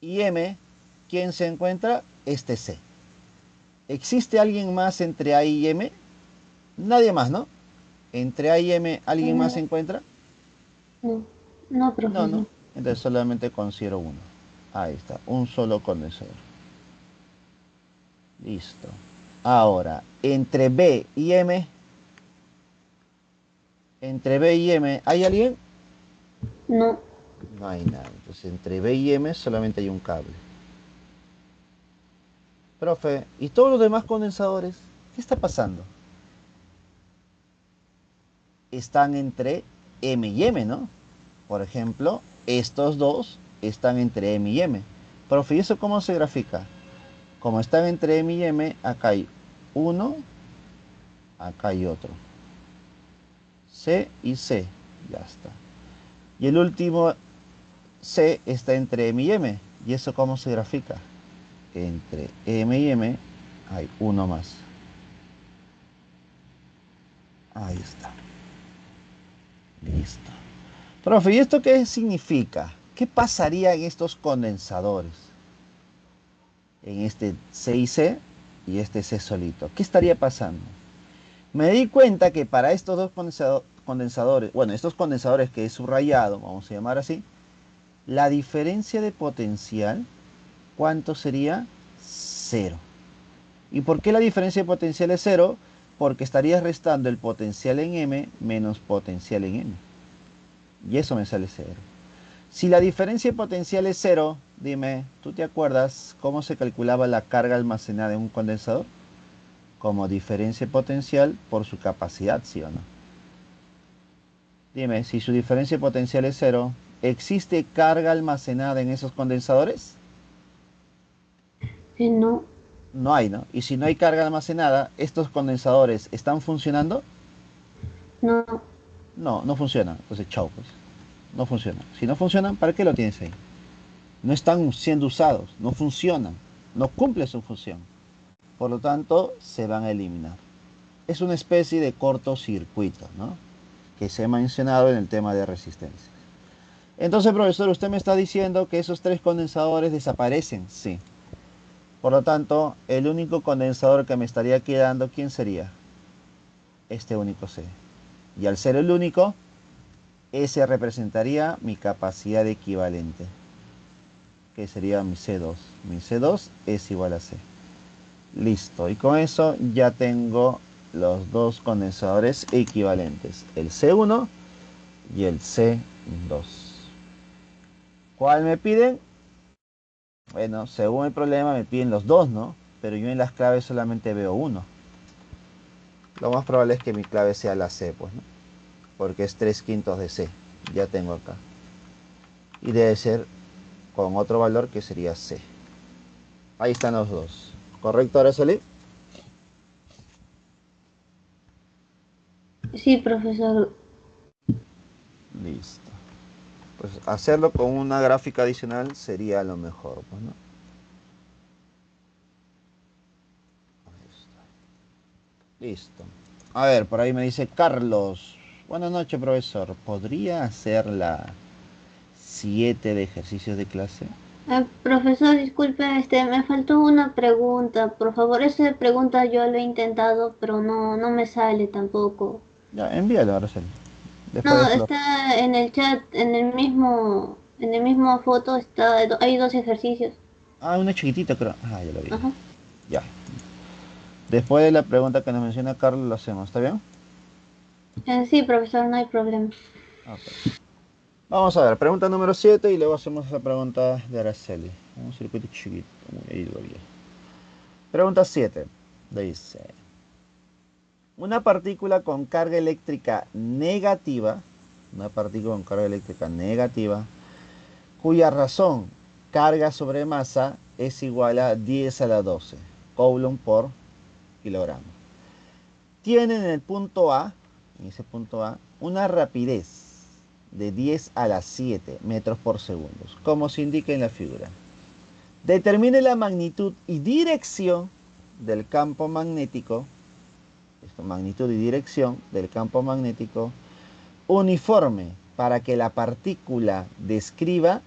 y M, ¿quién se encuentra? Este C. ¿Existe alguien más entre A y M? Nadie más, ¿no? Entre A y M, ¿alguien más se encuentra? No, no, No, profesor. no. Entonces solamente considero uno. Ahí está, un solo condensador. Listo. Ahora, entre B y M, ¿hay alguien? No, No hay nada. Entonces entre B y M solamente hay un cable. Profe, ¿y todos los demás condensadores? ¿Qué está pasando? Están entre M y M, ¿no? Por ejemplo, estos dos están entre M y M. Profe, ¿y eso cómo se grafica? Como están entre M y M, acá hay uno, acá hay otro. C y C, ya está. Y el último C está entre M y M. ¿Y eso cómo se grafica? Entre M y M hay uno más. Ahí está. Listo. Profe, ¿y esto qué significa? ¿Qué pasaría en estos condensadores? En este C y C y este C solito. ¿Qué estaría pasando? Me di cuenta que para estos dos condensadores, bueno, estos condensadores que he subrayado, vamos a llamar así, la diferencia de potencial, ¿cuánto sería? Cero. ¿Y por qué la diferencia de potencial es cero? Porque estarías restando el potencial en M menos potencial en M. Y eso me sale cero. Si la diferencia de potencial es cero, dime, ¿tú te acuerdas cómo se calculaba la carga almacenada en un condensador? Como diferencia potencial por su capacidad, ¿sí o no? Dime, si su diferencia potencial es cero, ¿existe carga almacenada en esos condensadores? no, No hay, ¿no? Y si no hay carga almacenada, ¿estos condensadores están funcionando? no, No, no funcionan. Entonces, chao, pues. No funcionan. Si no funcionan, ¿para qué lo tienes ahí? No están siendo usados, no funcionan, no cumplen su función. Por lo tanto, se van a eliminar. Es una especie de cortocircuito, ¿no? Que se ha mencionado en el tema de resistencia. Entonces, profesor, usted me está diciendo que esos tres condensadores desaparecen. Sí. Por lo tanto, el único condensador que me estaría quedando, ¿quién sería? Este único C. Y al ser el único, ese representaría mi capacidad equivalente, que sería mi C2. Mi C2 es igual a C. Listo. Y con eso ya tengo los dos condensadores equivalentes, el C1 y el C2. ¿Cuál me piden? Bueno, según el problema me piden los dos, ¿no? Pero yo en las claves solamente veo uno. Lo más probable es que mi clave sea la C, pues, ¿no? Porque es 3/5 de C. Ya tengo acá. Y debe ser con otro valor que sería C. Ahí están los dos. ¿Correcto, Araceli? sí, profesor. Listo. Pues hacerlo con una gráfica adicional sería lo mejor, pues, ¿no? Ahí está. Listo. A ver, por ahí me dice Carlos. Buenas noches, profesor. ¿Podría hacer la 7 de ejercicios de clase? Profesor, disculpe, me faltó una pregunta. Por favor, esa pregunta yo lo he intentado, pero no me sale tampoco. Ya, envíalo, Araceli. Después de No, Flor. está en el chat, en el mismo foto hay dos ejercicios. Ah, una chiquitita, creo. Ah, ya lo vi. Ajá. Ya. Después de la pregunta que nos menciona Carlos, lo hacemos. ¿Está bien? Sí, profesor, no hay problema. Ok. Vamos a ver, pregunta número 7 y luego hacemos la pregunta de Araceli. Un circuito chiquito, muy ahí todavía. Pregunta 7. Dice, una partícula con carga eléctrica negativa, una partícula con carga eléctrica negativa, cuya razón, carga sobre masa, es igual a 10 a la 12 coulomb por kilogramo. Tiene en el punto A, en ese punto A, una rapidez de 10 a la 7 metros por segundo, como se indica en la figura. Determine la magnitud y dirección del campo magnético, magnitud y dirección del campo magnético uniforme para que la partícula describa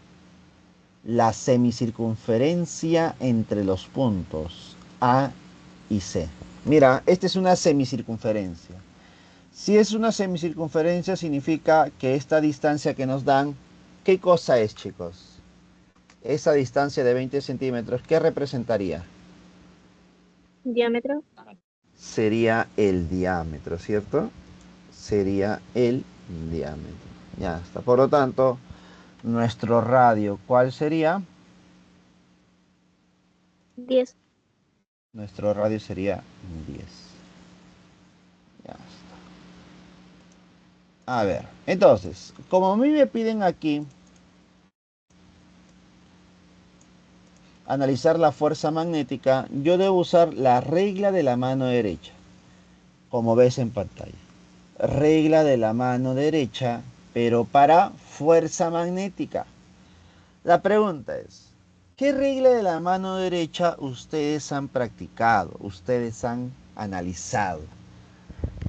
la semicircunferencia entre los puntos A y C. Mira, esta es una semicircunferencia. Si es una semicircunferencia, significa que esta distancia que nos dan, ¿qué cosa es, chicos? Esa distancia de 20 centímetros, ¿qué representaría? Diámetro. Sería el diámetro, ¿cierto? Sería el diámetro. Ya está. Por lo tanto, nuestro radio, ¿cuál sería? 10. Nuestro radio sería 10. Ya está. A ver, entonces, como a mí me piden aquí analizar la fuerza magnética, yo debo usar la regla de la mano derecha, como ves en pantalla. Regla de la mano derecha, pero para fuerza magnética. La pregunta es, ¿qué regla de la mano derecha ustedes han practicado, ustedes han analizado?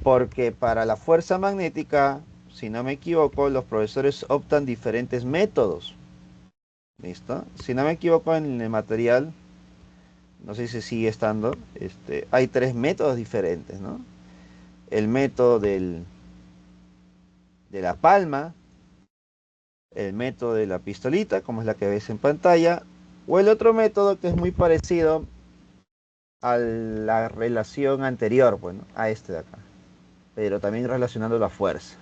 Porque para la fuerza magnética, si no me equivoco, los profesores optan diferentes métodos. ¿Listo? Si no me equivoco en el material, no sé si sigue estando, hay tres métodos diferentes, ¿no? El método de la palma, el método de la pistolita, como es la que ves en pantalla, o el otro método que es muy parecido a la relación anterior, bueno, a este de acá, pero también relacionando la fuerza.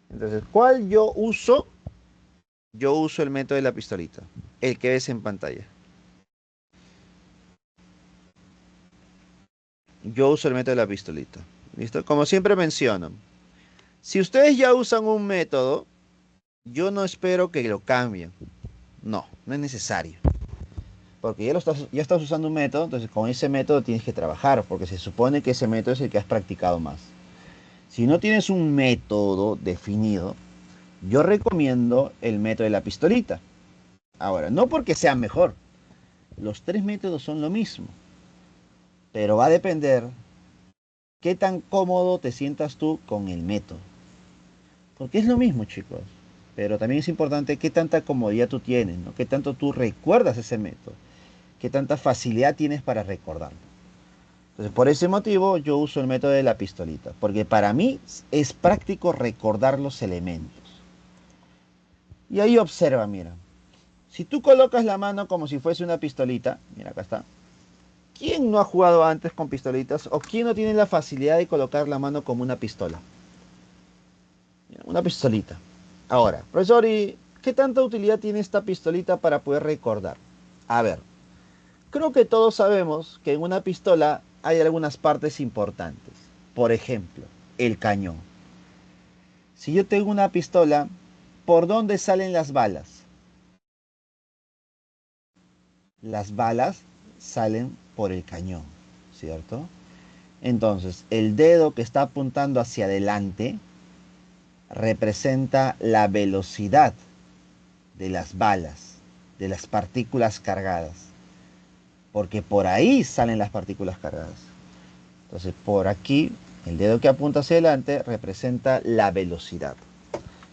Entonces, ¿cuál yo uso? Yo uso el método de la pistolita, el que ves en pantalla. Yo uso el método de la pistolita. ¿Listo? Como siempre menciono, si ustedes ya usan un método, yo no espero que lo cambien. No, no es necesario. Porque ya estás usando un método, entonces con ese método tienes que trabajar, porque se supone que ese método es el que has practicado más. Si no tienes un método definido, yo recomiendo el método de la pistolita. Ahora, no porque sea mejor. Los tres métodos son lo mismo. Pero va a depender qué tan cómodo te sientas tú con el método. Porque es lo mismo, chicos. Pero también es importante qué tanta comodidad tú tienes, ¿no? Qué tanto tú recuerdas ese método. Qué tanta facilidad tienes para recordarlo. Entonces, por ese motivo yo uso el método de la pistolita. Porque para mí es práctico recordar los elementos. Y ahí observa, mira. Si tú colocas la mano como si fuese una pistolita, mira, acá está. ¿Quién no ha jugado antes con pistolitas? ¿O quién no tiene la facilidad de colocar la mano como una pistola? Mira, una pistolita. Ahora, profesor, ¿y qué tanta utilidad tiene esta pistolita para poder recordar? A ver, creo que todos sabemos que en una pistola hay algunas partes importantes. Por ejemplo, el cañón. Si yo tengo una pistola, ¿por dónde salen las balas? Las balas salen por el cañón, ¿cierto? Entonces, el dedo que está apuntando hacia adelante representa la velocidad de las balas, de las partículas cargadas, porque por ahí salen las partículas cargadas. Entonces, por aquí, el dedo que apunta hacia adelante representa la velocidad.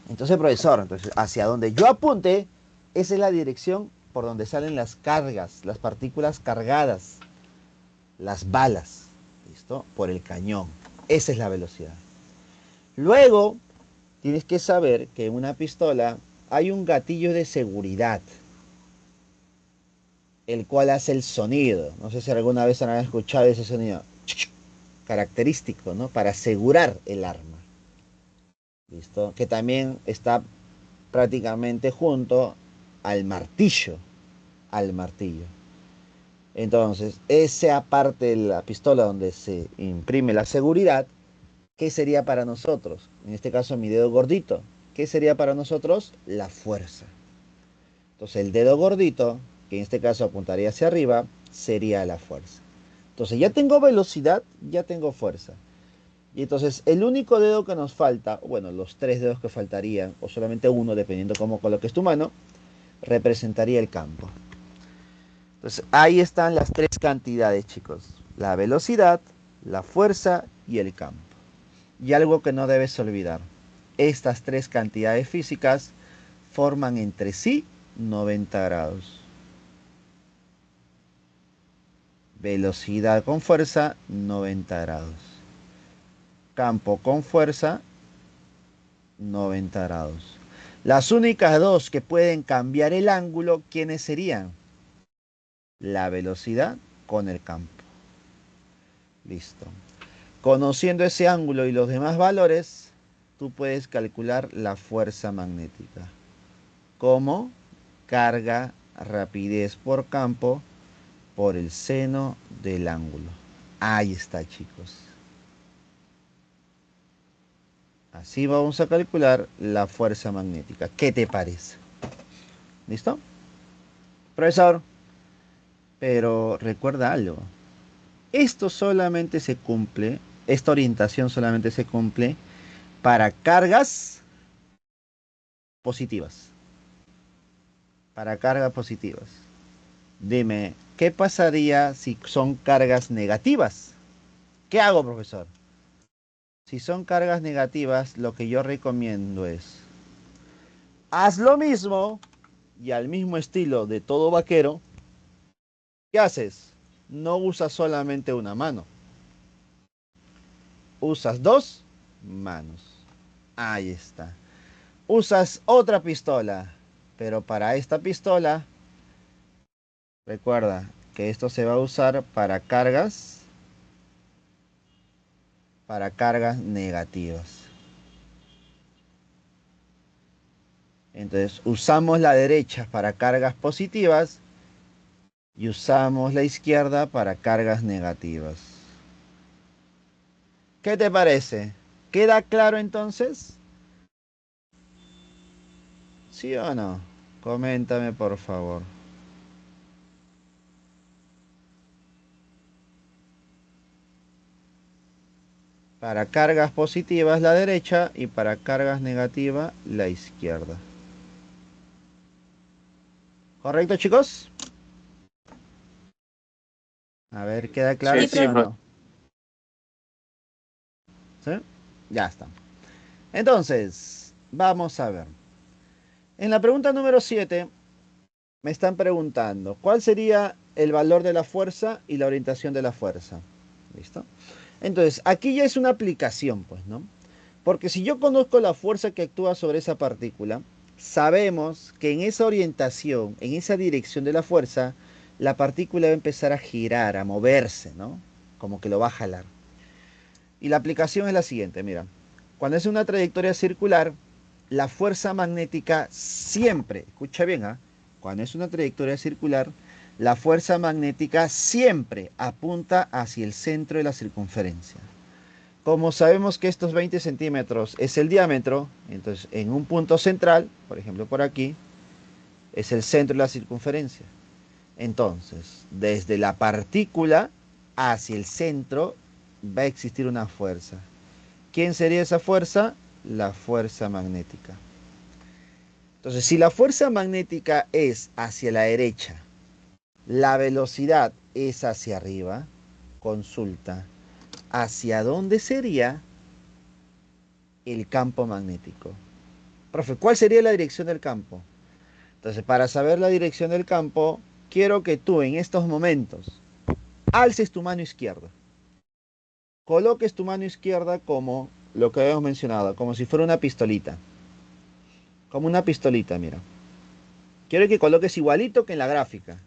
Entonces, profesor, hacia donde yo apunte, esa es la dirección por donde salen las cargas, las partículas cargadas, las balas, ¿listo? Por el cañón. Esa es la velocidad. Luego, tienes que saber que en una pistola hay un gatillo de seguridad, el cual hace el sonido. No sé si alguna vez han escuchado ese sonido característico, ¿no? Para asegurar el arma. ¿Listo? Que también está prácticamente junto al martillo. Al martillo. Entonces, esa parte de la pistola donde se imprime la seguridad, ¿qué sería para nosotros? En este caso, mi dedo gordito. ¿Qué sería para nosotros? La fuerza. Entonces, el dedo gordito, que en este caso apuntaría hacia arriba, sería la fuerza. Entonces, ya tengo velocidad, ya tengo fuerza. Y entonces, el único dedo que nos falta, bueno, los tres dedos que faltarían, o solamente uno, dependiendo cómo coloques tu mano, representaría el campo. Entonces, ahí están las tres cantidades, chicos. La velocidad, la fuerza y el campo. Y algo que no debes olvidar. Estas tres cantidades físicas forman entre sí 90 grados. Velocidad con fuerza, 90 grados. Campo con fuerza, 90 grados. Las únicas dos que pueden cambiar el ángulo, ¿quiénes serían? La velocidad con el campo. Listo. Conociendo ese ángulo y los demás valores, tú puedes calcular la fuerza magnética. Como carga, rapidez por campo por el seno del ángulo. Ahí está, chicos. Así vamos a calcular la fuerza magnética. ¿Qué te parece? ¿Listo? Profesor, pero recuerda algo. Esto solamente se cumple, esta orientación solamente se cumple para cargas positivas. Para cargas positivas. Dime, ¿qué pasaría si son cargas negativas? ¿Qué hago, profesor? Si son cargas negativas, lo que yo recomiendo es, haz lo mismo y al mismo estilo de todo vaquero. ¿Qué haces? No usas solamente una mano. Usas dos manos. Ahí está. Usas otra pistola, pero para esta pistola, recuerda que esto se va a usar para cargas negativas. Entonces usamos la derecha para cargas positivas y usamos la izquierda para cargas negativas. ¿Qué te parece? ¿Queda claro entonces? ¿Sí o no? Coméntame por favor. Para cargas positivas la derecha y para cargas negativas la izquierda. ¿Correcto, chicos? A ver, ¿queda claro, Sí, sí o no? ¿Sí? Ya está. Entonces, vamos a ver. En la pregunta número 7 me están preguntando, ¿cuál sería el valor de la fuerza y la orientación de la fuerza? ¿Listo? Entonces, aquí ya es una aplicación, pues, ¿no? Porque si yo conozco la fuerza que actúa sobre esa partícula, sabemos que en esa orientación, en esa dirección de la fuerza, la partícula va a empezar a girar, a moverse, ¿no? Como que lo va a jalar. Y la aplicación es la siguiente, mira. Cuando es una trayectoria circular, la fuerza magnética siempre, escucha bien, ¿ah? Cuando es una trayectoria circular, la fuerza magnética siempre apunta hacia el centro de la circunferencia. Como sabemos que estos 20 centímetros es el diámetro, entonces en un punto central, por ejemplo por aquí, es el centro de la circunferencia. Entonces, desde la partícula hacia el centro va a existir una fuerza. ¿Quién sería esa fuerza? La fuerza magnética. Entonces, si la fuerza magnética es hacia la derecha, la velocidad es hacia arriba, consulta, ¿hacia dónde sería el campo magnético? Profe, ¿cuál sería la dirección del campo? Entonces, para saber la dirección del campo, quiero que tú en estos momentos alces tu mano izquierda. Coloques tu mano izquierda como lo que habíamos mencionado, como si fuera una pistolita. Como una pistolita, mira. Quiero que coloques igualito que en la gráfica.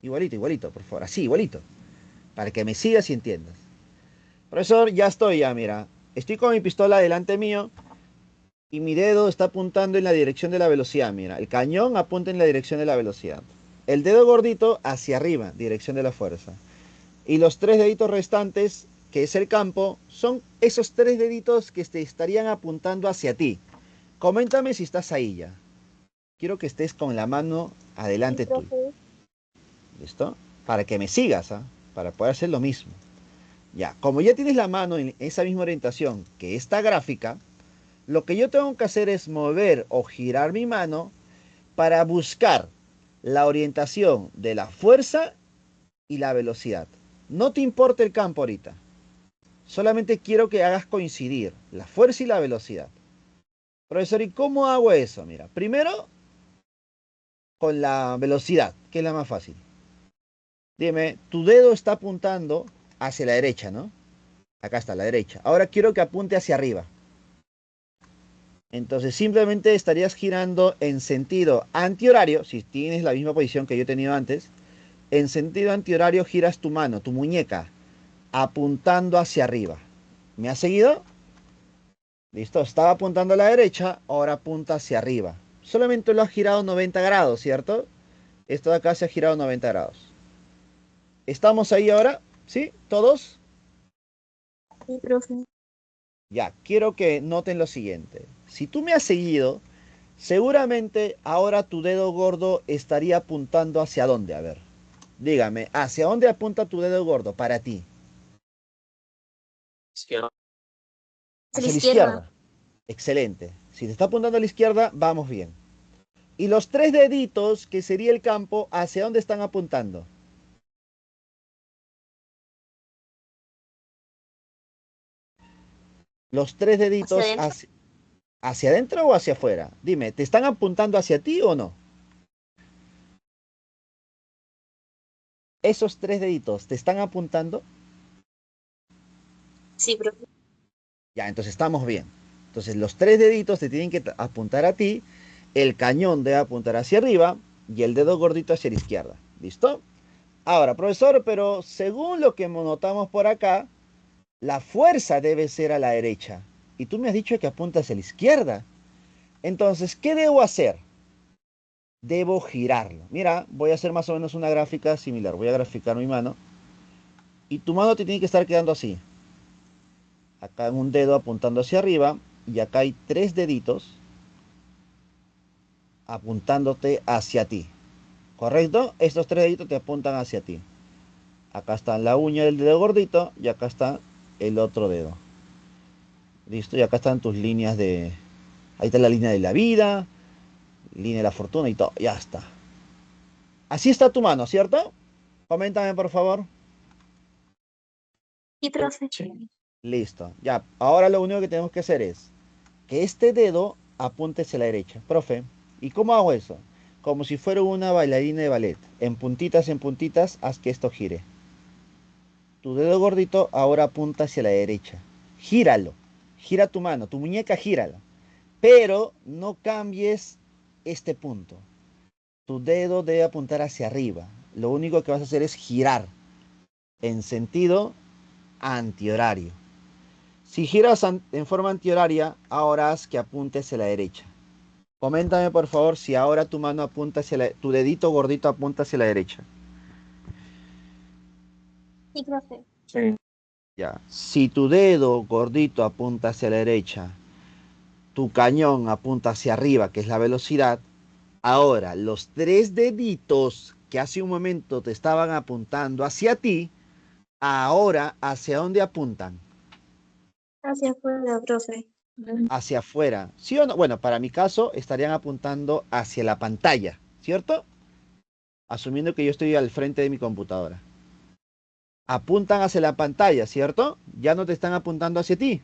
Igualito, igualito, por favor. Así, igualito. Para que me sigas y entiendas. Profesor, ya estoy, ya, mira. Estoy con mi pistola delante mío y mi dedo está apuntando en la dirección de la velocidad, mira. El cañón apunta en la dirección de la velocidad. El dedo gordito hacia arriba, dirección de la fuerza. Y los tres deditos restantes, que es el campo, son esos tres deditos que te estarían apuntando hacia ti. Coméntame si estás ahí ya. Quiero que estés con la mano adelante tuyo. ¿Listo? Para que me sigas, ¿ah? Para poder hacer lo mismo. Ya, como ya tienes la mano en esa misma orientación que esta gráfica, lo que yo tengo que hacer es mover o girar mi mano para buscar la orientación de la fuerza y la velocidad. No te importa el campo ahorita. Solamente quiero que hagas coincidir la fuerza y la velocidad. Profesor, ¿y cómo hago eso? Mira, primero con la velocidad, que es la más fácil. Dime, tu dedo está apuntando hacia la derecha, ¿no? Acá está, la derecha. Ahora quiero que apunte hacia arriba. Entonces simplemente estarías girando en sentido antihorario, si tienes la misma posición que yo he tenido antes. En sentido antihorario giras tu mano, tu muñeca, apuntando hacia arriba. ¿Me has seguido? Listo, estaba apuntando a la derecha, ahora apunta hacia arriba. Solamente lo has girado 90 grados, ¿cierto? Esto de acá se ha girado 90 grados. ¿Estamos ahí ahora? ¿Sí? ¿Todos? Sí, profe. Ya, quiero que noten lo siguiente. Si tú me has seguido, seguramente ahora tu dedo gordo estaría apuntando hacia dónde. A ver, dígame, ¿hacia dónde apunta tu dedo gordo para ti? Izquierda. Hacia la izquierda. Excelente. Si te está apuntando a la izquierda, vamos bien. Y los tres deditos, que sería el campo, ¿hacia dónde están apuntando? Los tres deditos hacia adentro o hacia afuera. Dime, ¿te están apuntando hacia ti o no? Esos tres deditos, ¿te están apuntando? Sí, profe. Ya, entonces estamos bien. Entonces los tres deditos te tienen que apuntar a ti, el cañón debe apuntar hacia arriba y el dedo gordito hacia la izquierda. ¿Listo? Ahora, profesor, pero según lo que notamos por acá, la fuerza debe ser a la derecha. Y tú me has dicho que apuntas a la izquierda. Entonces, ¿qué debo hacer? Debo girarlo. Mira, voy a hacer más o menos una gráfica similar. Voy a graficar mi mano. Y tu mano te tiene que estar quedando así. Acá en un dedo apuntando hacia arriba. Y acá hay tres deditos apuntándote hacia ti. ¿Correcto? Estos tres deditos te apuntan hacia ti. Acá está la uña del dedo gordito y acá está el otro dedo. Listo, y acá están tus líneas de... Ahí está la línea de la vida, línea de la fortuna y todo. Ya está. Así está tu mano, ¿cierto? Coméntame, por favor. Sí, profe. Listo. Ya, ahora lo único que tenemos que hacer es que este dedo apunte hacia la derecha. Profe, ¿y cómo hago eso? Como si fuera una bailarina de ballet. En puntitas, haz que esto gire. Tu dedo gordito ahora apunta hacia la derecha. Gíralo. Gira tu mano, tu muñeca gírala. Pero no cambies este punto. Tu dedo debe apuntar hacia arriba. Lo único que vas a hacer es girar en sentido antihorario. Si giras en forma antihoraria, ahora haz que apunte hacia la derecha. Coméntame por favor si ahora tu mano apunta hacia tu dedito gordito apunta hacia la derecha. Sí, profe. Sí. Ya. Si tu dedo gordito apunta hacia la derecha, tu cañón apunta hacia arriba, que es la velocidad. Ahora, los tres deditos que hace un momento te estaban apuntando hacia ti, ahora, ¿hacia dónde apuntan? Hacia afuera, profe. Hacia afuera. ¿Sí o no? Bueno, para mi caso, estarían apuntando hacia la pantalla, ¿cierto? Asumiendo que yo estoy al frente de mi computadora. Apuntan hacia la pantalla, ¿cierto? Ya no te están apuntando hacia ti.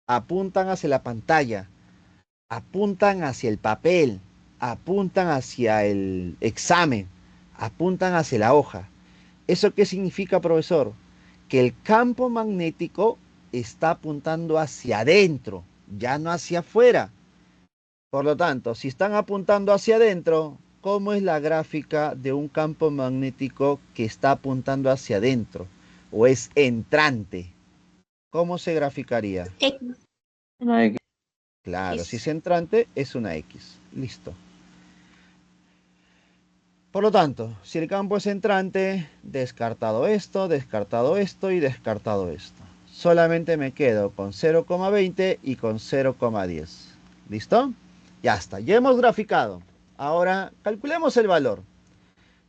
Apuntan hacia la pantalla. Apuntan hacia el papel. Apuntan hacia el examen. Apuntan hacia la hoja. ¿Eso qué significa, profesor? Que el campo magnético está apuntando hacia adentro, ya no hacia afuera. Por lo tanto, si están apuntando hacia adentro, ¿cómo es la gráfica de un campo magnético que está apuntando hacia adentro? ¿O es entrante? ¿Cómo se graficaría? X. Una X. Claro, si es entrante, es una X. Listo. Por lo tanto, si el campo es entrante, descartado esto y descartado esto. Solamente me quedo con 0,20 y con 0,10. ¿Listo? Ya está, ya hemos graficado. Ahora calculemos el valor.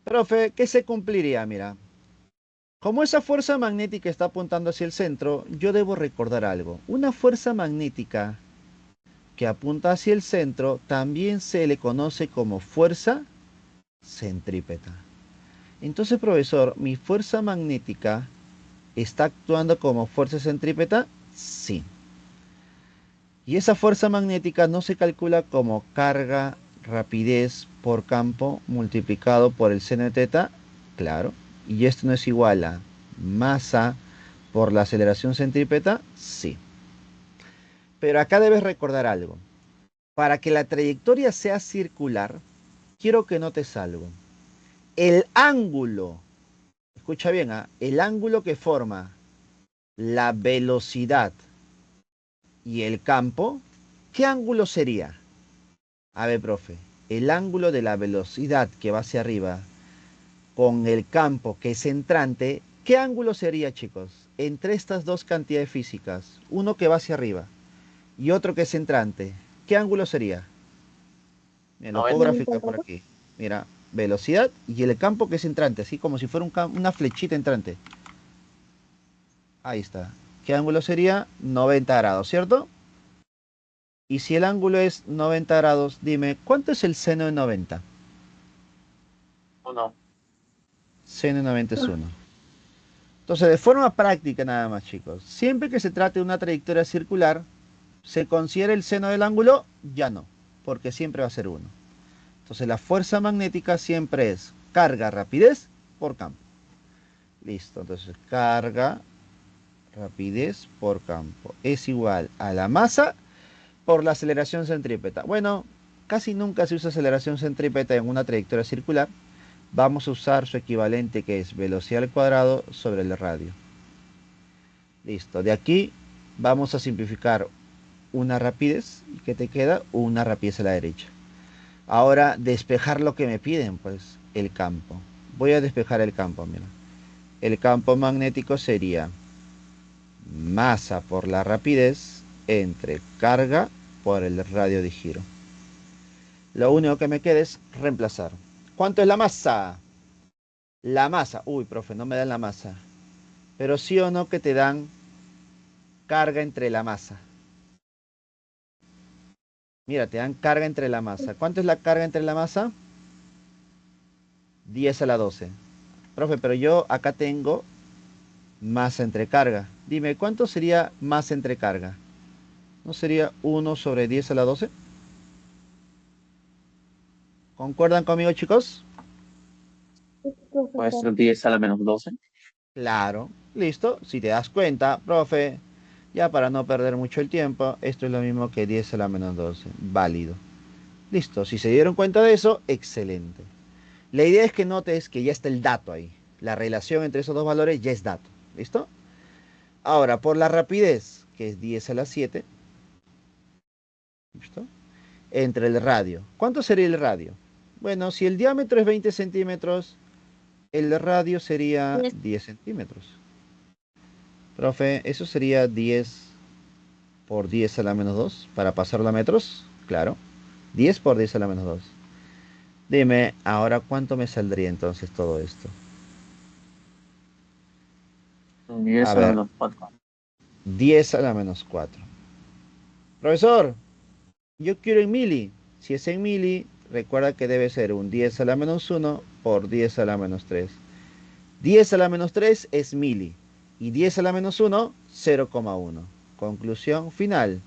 Profe, ¿qué se cumpliría? Mira, como esa fuerza magnética está apuntando hacia el centro, yo debo recordar algo. Una fuerza magnética que apunta hacia el centro también se le conoce como fuerza centrípeta. Entonces, profesor, ¿mi fuerza magnética está actuando como fuerza centrípeta? Sí. Y esa fuerza magnética no se calcula como carga, rapidez por campo multiplicado por el seno de teta, claro. Y esto no es igual a masa por la aceleración centrípeta, sí. Pero acá debes recordar algo. Para que la trayectoria sea circular, quiero que notes algo. El ángulo, escucha bien, el ángulo que forma la velocidad y el campo, ¿qué ángulo sería? A ver, profe, el ángulo de la velocidad que va hacia arriba con el campo que es entrante, ¿qué ángulo sería, chicos? Entre estas dos cantidades físicas, uno que va hacia arriba y otro que es entrante, ¿qué ángulo sería? Mira, lo puedo 90. graficar por aquí. Mira, velocidad y el campo que es entrante, así como si fuera una flechita entrante. Ahí está. ¿Qué ángulo sería? 90 grados, ¿cierto? Y si el ángulo es 90 grados, dime, ¿cuánto es el seno de 90? 1. Seno de 90 es 1. Entonces, de forma práctica nada más, chicos. Siempre que se trate de una trayectoria circular, ¿se considera el seno del ángulo? Ya no, porque siempre va a ser 1. Entonces, la fuerza magnética siempre es carga, rapidez por campo. Listo, entonces carga, rapidez por campo es igual a la masa por la aceleración centrípeta. Bueno, casi nunca se usa aceleración centrípeta en una trayectoria circular. Vamos a usar su equivalente, que es velocidad al cuadrado sobre el radio. Listo, de aquí vamos a simplificar una rapidez. ¿Y qué te queda? Una rapidez a la derecha. Ahora, despejar lo que me piden, pues, el campo. Voy a despejar el campo, mira. El campo magnético sería masa por la rapidez entre carga por el radio de giro. Lo único que me queda es reemplazar. ¿Cuánto es la masa? La masa. Uy, profe, no me dan la masa. Pero sí o no que te dan carga entre la masa. Mira, te dan carga entre la masa. ¿Cuánto es la carga entre la masa? 10 a la 12. Profe, pero yo acá tengo masa entre carga. Dime, ¿cuánto sería masa entre carga? ¿No sería 1 sobre 10 a la 12? ¿Concuerdan conmigo, chicos? Puede ser 10 a la menos 12. Claro, listo. Si te das cuenta, profe, ya para no perder mucho el tiempo, esto es lo mismo que 10 a la menos 12. Válido. Listo, si se dieron cuenta de eso, excelente. La idea es que notes que ya está el dato ahí. La relación entre esos dos valores ya es dato. ¿Listo? Ahora, por la rapidez, que es 10 a la 7. ¿Listo? Entre el radio. ¿Cuánto sería el radio? Bueno, si el diámetro es 20 centímetros, el radio sería 10 centímetros. Profe, eso sería 10 por 10 a la menos 2 para pasarlo a metros. Claro. 10 por 10 a la menos 2. Dime, ahora cuánto me saldría entonces todo esto. 10 A a la ver, menos 4. 10 a la menos 4. Profesor, yo quiero en mili. Si es en mili, recuerda que debe ser un 10 a la menos 1 por 10 a la menos 3. 10 a la menos 3 es mili. Y 10 a la menos 1, 0,1. Conclusión final.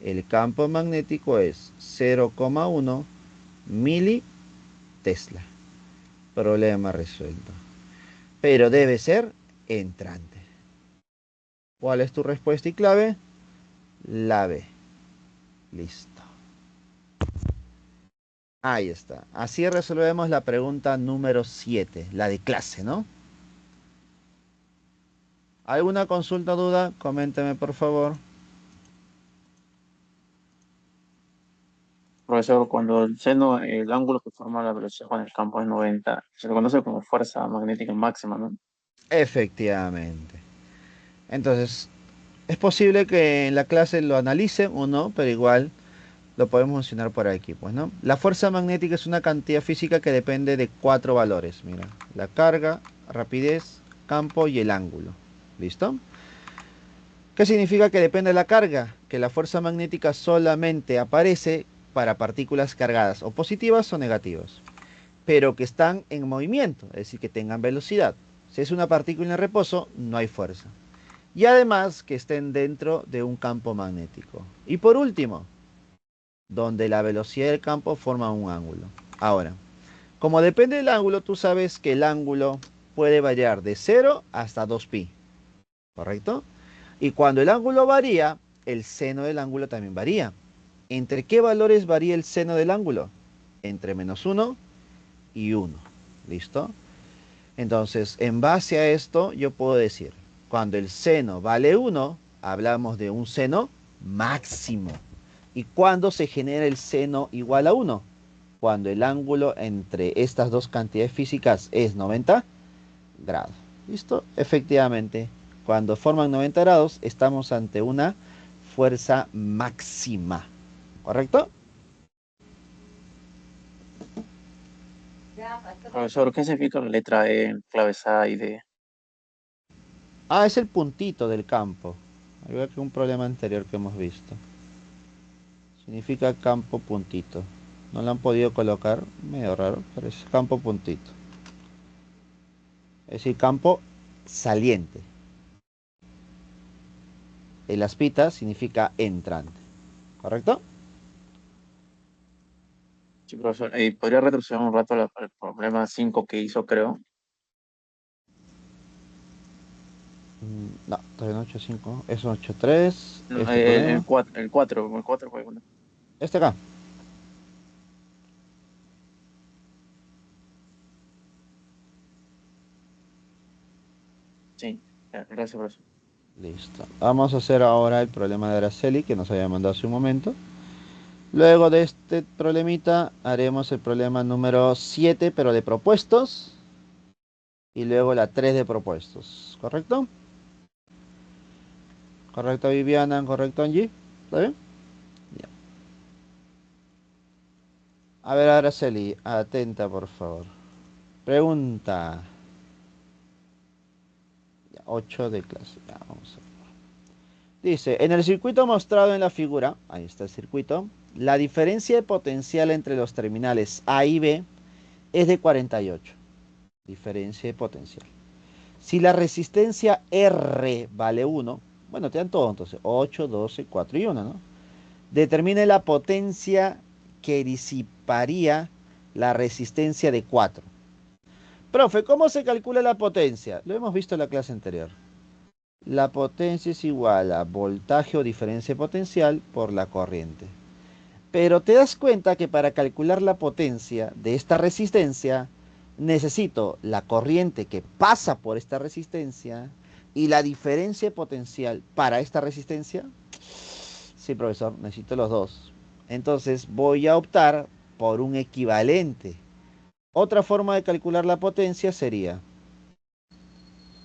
El campo magnético es 0,1 mili Tesla. Problema resuelto. Pero debe ser entrante. ¿Cuál es tu respuesta y clave? La B. Listo. Ahí está. Así resolvemos la pregunta número 7, la de clase, ¿no? ¿Alguna consulta, duda? Coménteme, por favor. Profesor, cuando el seno, el ángulo que forma la velocidad con el campo es 90, se le conoce como fuerza magnética máxima, ¿no? Efectivamente. Entonces, es posible que en la clase lo analicen o no, pero igual lo podemos mencionar por aquí, pues, ¿no? La fuerza magnética es una cantidad física que depende de 4 valores. Mira, la carga, rapidez, campo y el ángulo. ¿Listo? ¿Qué significa que depende de la carga? Que la fuerza magnética solamente aparece para partículas cargadas, o positivas o negativas, pero que están en movimiento, es decir, que tengan velocidad. Si es una partícula en reposo, no hay fuerza. Y además que estén dentro de un campo magnético. Y por último, donde la velocidad del campo forma un ángulo. Ahora, como depende del ángulo, tú sabes que el ángulo puede variar de 0 hasta 2pi, ¿correcto? Y cuando el ángulo varía, el seno del ángulo también varía. ¿Entre qué valores varía el seno del ángulo? Entre -1 y 1. ¿Listo? Entonces, en base a esto, yo puedo decir, cuando el seno vale 1, hablamos de un seno máximo. ¿Y cuándo se genera el seno igual a 1? Cuando el ángulo entre estas dos cantidades físicas es 90 grados. ¿Listo? Efectivamente, cuando forman 90 grados, estamos ante una fuerza máxima. ¿Correcto? Profesor, ¿qué significa la letra E en claves A y D? Ah, es el puntito del campo. Igual que un problema anterior que hemos visto. Significa campo puntito. No lo han podido colocar, medio raro, pero es campo puntito. Es decir, campo saliente. El aspita significa entrante. ¿Correcto? Sí, profesor. ¿Podría retroceder un rato al problema 5 que hizo, creo? No, todavía no 8.5. Es 8.3. No, Este problema. el 4 fue uno. Este acá. Sí, ya, gracias, profesor. Listo. Vamos a hacer ahora el problema de Araceli que nos había mandado hace un momento. Luego de este problemita haremos el problema número 7, pero de propuestos. Y luego la 3 de propuestos. ¿Correcto? ¿Correcto, Viviana? ¿Correcto, Angie? ¿Está bien? Ya. A ver, Araceli, atenta, por favor. Pregunta. 8 de clase. Ya, vamos a ver. Dice, en el circuito mostrado en la figura, ahí está el circuito, la diferencia de potencial entre los terminales A y B es de 48. Diferencia de potencial. Si la resistencia R vale 1, bueno, te dan todo entonces, 8, 12, 4 y 1, ¿no? Determine la potencia que disiparía la resistencia de 4. Profe, ¿cómo se calcula la potencia? Lo hemos visto en la clase anterior. La potencia es igual a voltaje o diferencia potencial por la corriente. Pero te das cuenta que para calcular la potencia de esta resistencia, necesito la corriente que pasa por esta resistencia y la diferencia potencial para esta resistencia. Sí, profesor, necesito los dos. Entonces voy a optar por un equivalente. Otra forma de calcular la potencia sería,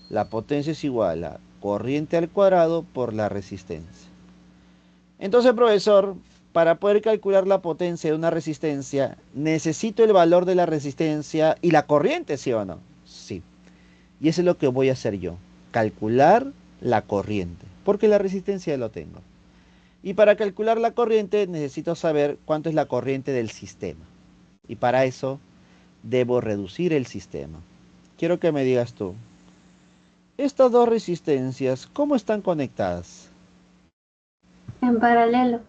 la potencia es igual a corriente al cuadrado por la resistencia. Entonces, profesor, para poder calcular la potencia de una resistencia, ¿necesito el valor de la resistencia y la corriente, sí o no? Sí. Y eso es lo que voy a hacer yo. Calcular la corriente. Porque la resistencia ya lo tengo. Y para calcular la corriente necesito saber cuánto es la corriente del sistema. Y para eso debo reducir el sistema. Quiero que me digas tú. Estas dos resistencias, ¿cómo están conectadas? En paralelo.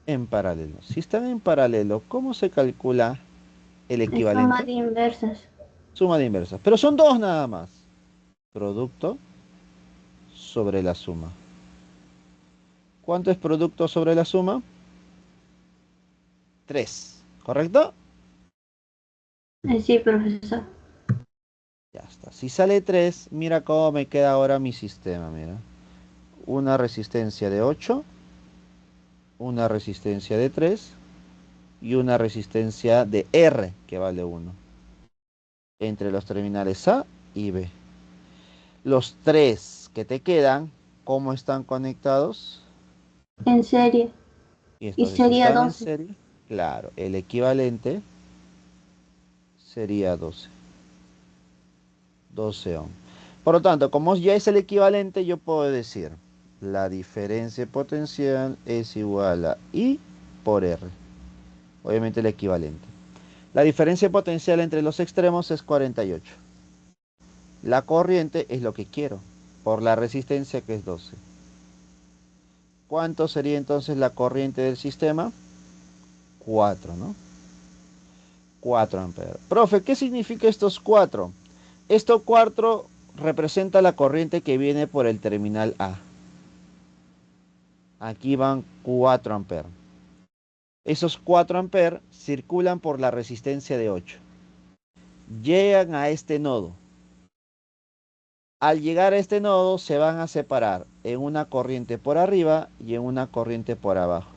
En paralelo. Si están en paralelo, ¿cómo se calcula el Es suma equivalente? de inversas. Suma de inversas. Pero son dos nada más. Producto sobre la suma. ¿Cuánto es producto sobre la suma? 3, ¿correcto? Sí, profesor. Ya está. Si sale 3, mira cómo me queda ahora mi sistema, mira. Una resistencia de 8, una resistencia de 3 y una resistencia de R, que vale 1. Entre los terminales A y B. Los 3 que te quedan, ¿cómo están conectados? En serie. Y Y entonces, si sería están en 12. serie, claro, el equivalente sería 12. 12 ohm. Por lo tanto, como ya es el equivalente, yo puedo decir, la diferencia potencial es igual a I por R. Obviamente el equivalente. La diferencia potencial entre los extremos es 48. La corriente es lo que quiero, por la resistencia que es 12. ¿Cuánto sería entonces la corriente del sistema? 4, ¿no? 4 amperes. Profe, ¿qué significa estos 4? Esto 4 representa la corriente que viene por el terminal A. Aquí van 4 amperes. Esos 4 amperes circulan por la resistencia de 8. Llegan a este nodo. Al llegar a este nodo se van a separar en una corriente por arriba y en una corriente por abajo.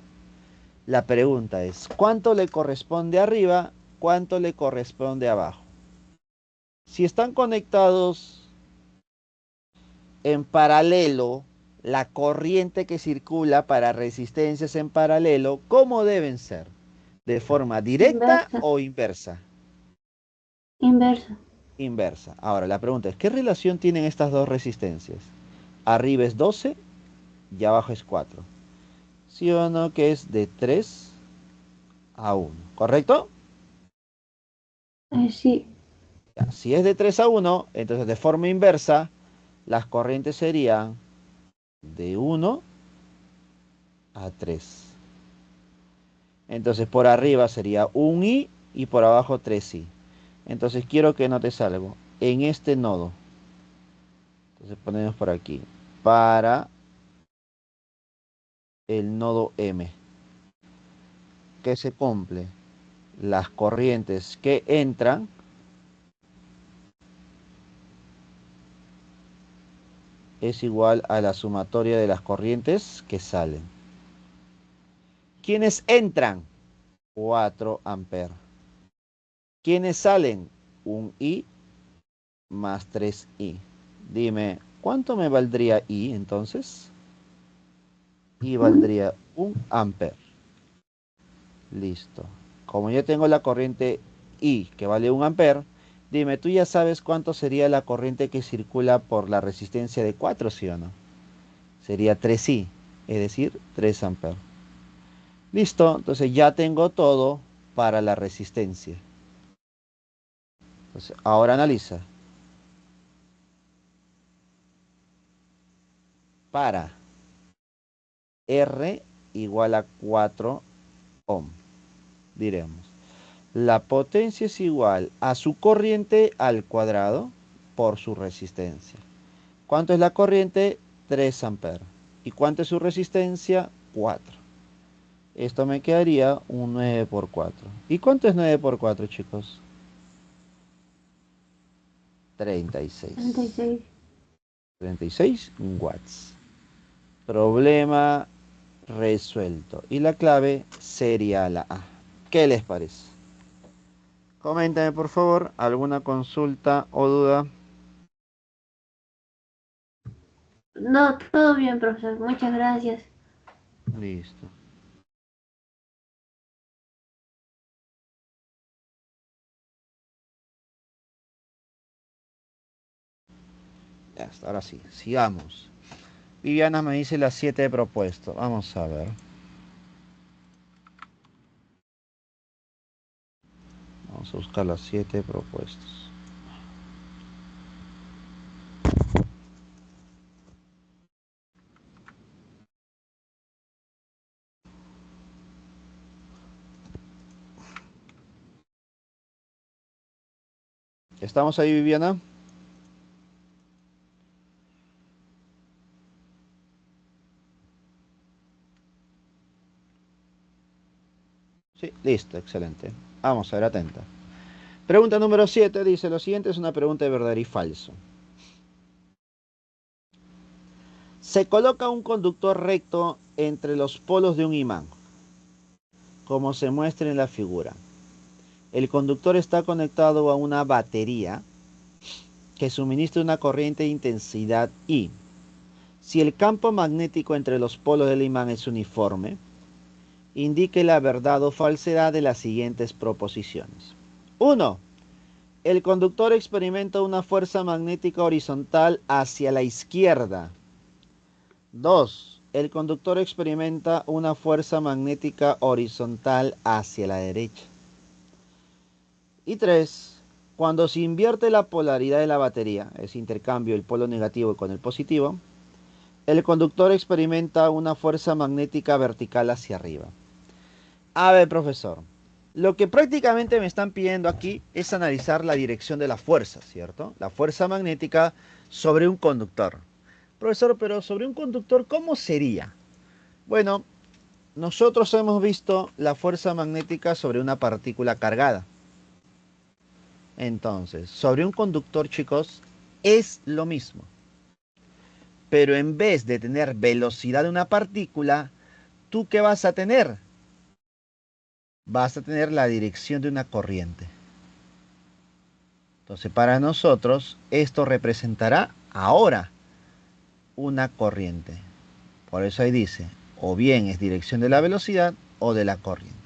La pregunta es, ¿cuánto le corresponde arriba? ¿Cuánto le corresponde abajo? Si están conectados en paralelo, la corriente que circula para resistencias en paralelo, ¿cómo deben ser? ¿De forma directa Inversa. o inversa? Inversa. Inversa. Ahora, la pregunta es, ¿qué relación tienen estas dos resistencias? Arriba es 12 y abajo es 4. ¿Sí o no? Que es de 3 a 1. ¿Correcto? Sí. Ya, si es de 3 a 1, entonces de forma inversa, las corrientes serían de 1 a 3. Entonces por arriba sería un I y por abajo 3I. Entonces quiero que notes algo. En este nodo, entonces ponemos por aquí, para el nodo M, que se cumple las corrientes que entran es igual a la sumatoria de las corrientes que salen. ¿Quiénes entran? 4 amperes. ¿Quiénes salen? Un I más 3I. Dime, ¿cuánto me valdría I entonces? I valdría 1 amper. Listo. Como yo tengo la corriente I que vale 1 amper, dime, ¿tú ya sabes cuánto sería la corriente que circula por la resistencia de 4, sí o no? Sería 3I, es decir, 3 amperes. Listo, entonces ya tengo todo para la resistencia. Entonces, ahora analiza. Para R igual a 4 ohm, diremos. La potencia es igual a su corriente al cuadrado por su resistencia. ¿Cuánto es la corriente? 3 amperes. ¿Y cuánto es su resistencia? 4. Esto me quedaría un 9 por 4. ¿Y cuánto es 9 por 4, chicos? 36. 36. 36 watts. Problema resuelto. Y la clave sería la A. ¿Qué les parece? Coméntame por favor alguna consulta o duda. No, todo bien, profesor. Muchas gracias. Listo. Ya está, ahora sí, sigamos. Viviana me dice las 7 propuestas. Vamos a ver. Vamos a buscar las 7 propuestas. ¿Estamos ahí, Viviana? Listo, excelente. Vamos a ver, atenta. Pregunta número 7 dice, lo siguiente es una pregunta de verdadero y falso. Se coloca un conductor recto entre los polos de un imán, como se muestra en la figura. El conductor está conectado a una batería que suministra una corriente de intensidad I. Si el campo magnético entre los polos del imán es uniforme, indique la verdad o falsedad de las siguientes proposiciones. 1. El conductor experimenta una fuerza magnética horizontal hacia la izquierda. 2. El conductor experimenta una fuerza magnética horizontal hacia la derecha. Y 3. Cuando se invierte la polaridad de la batería, es intercambio el polo negativo con el positivo, el conductor experimenta una fuerza magnética vertical hacia arriba. A ver, profesor, lo que prácticamente me están pidiendo aquí es analizar la dirección de la fuerza, ¿cierto? La fuerza magnética sobre un conductor. Profesor, pero sobre un conductor, ¿cómo sería? Bueno, nosotros hemos visto la fuerza magnética sobre una partícula cargada. Entonces, sobre un conductor, chicos, es lo mismo. Pero en vez de tener velocidad de una partícula, ¿tú qué vas a tener? Vas a tener la dirección de una corriente. Entonces, para nosotros, esto representará ahora una corriente. Por eso ahí dice, o bien es dirección de la velocidad o de la corriente.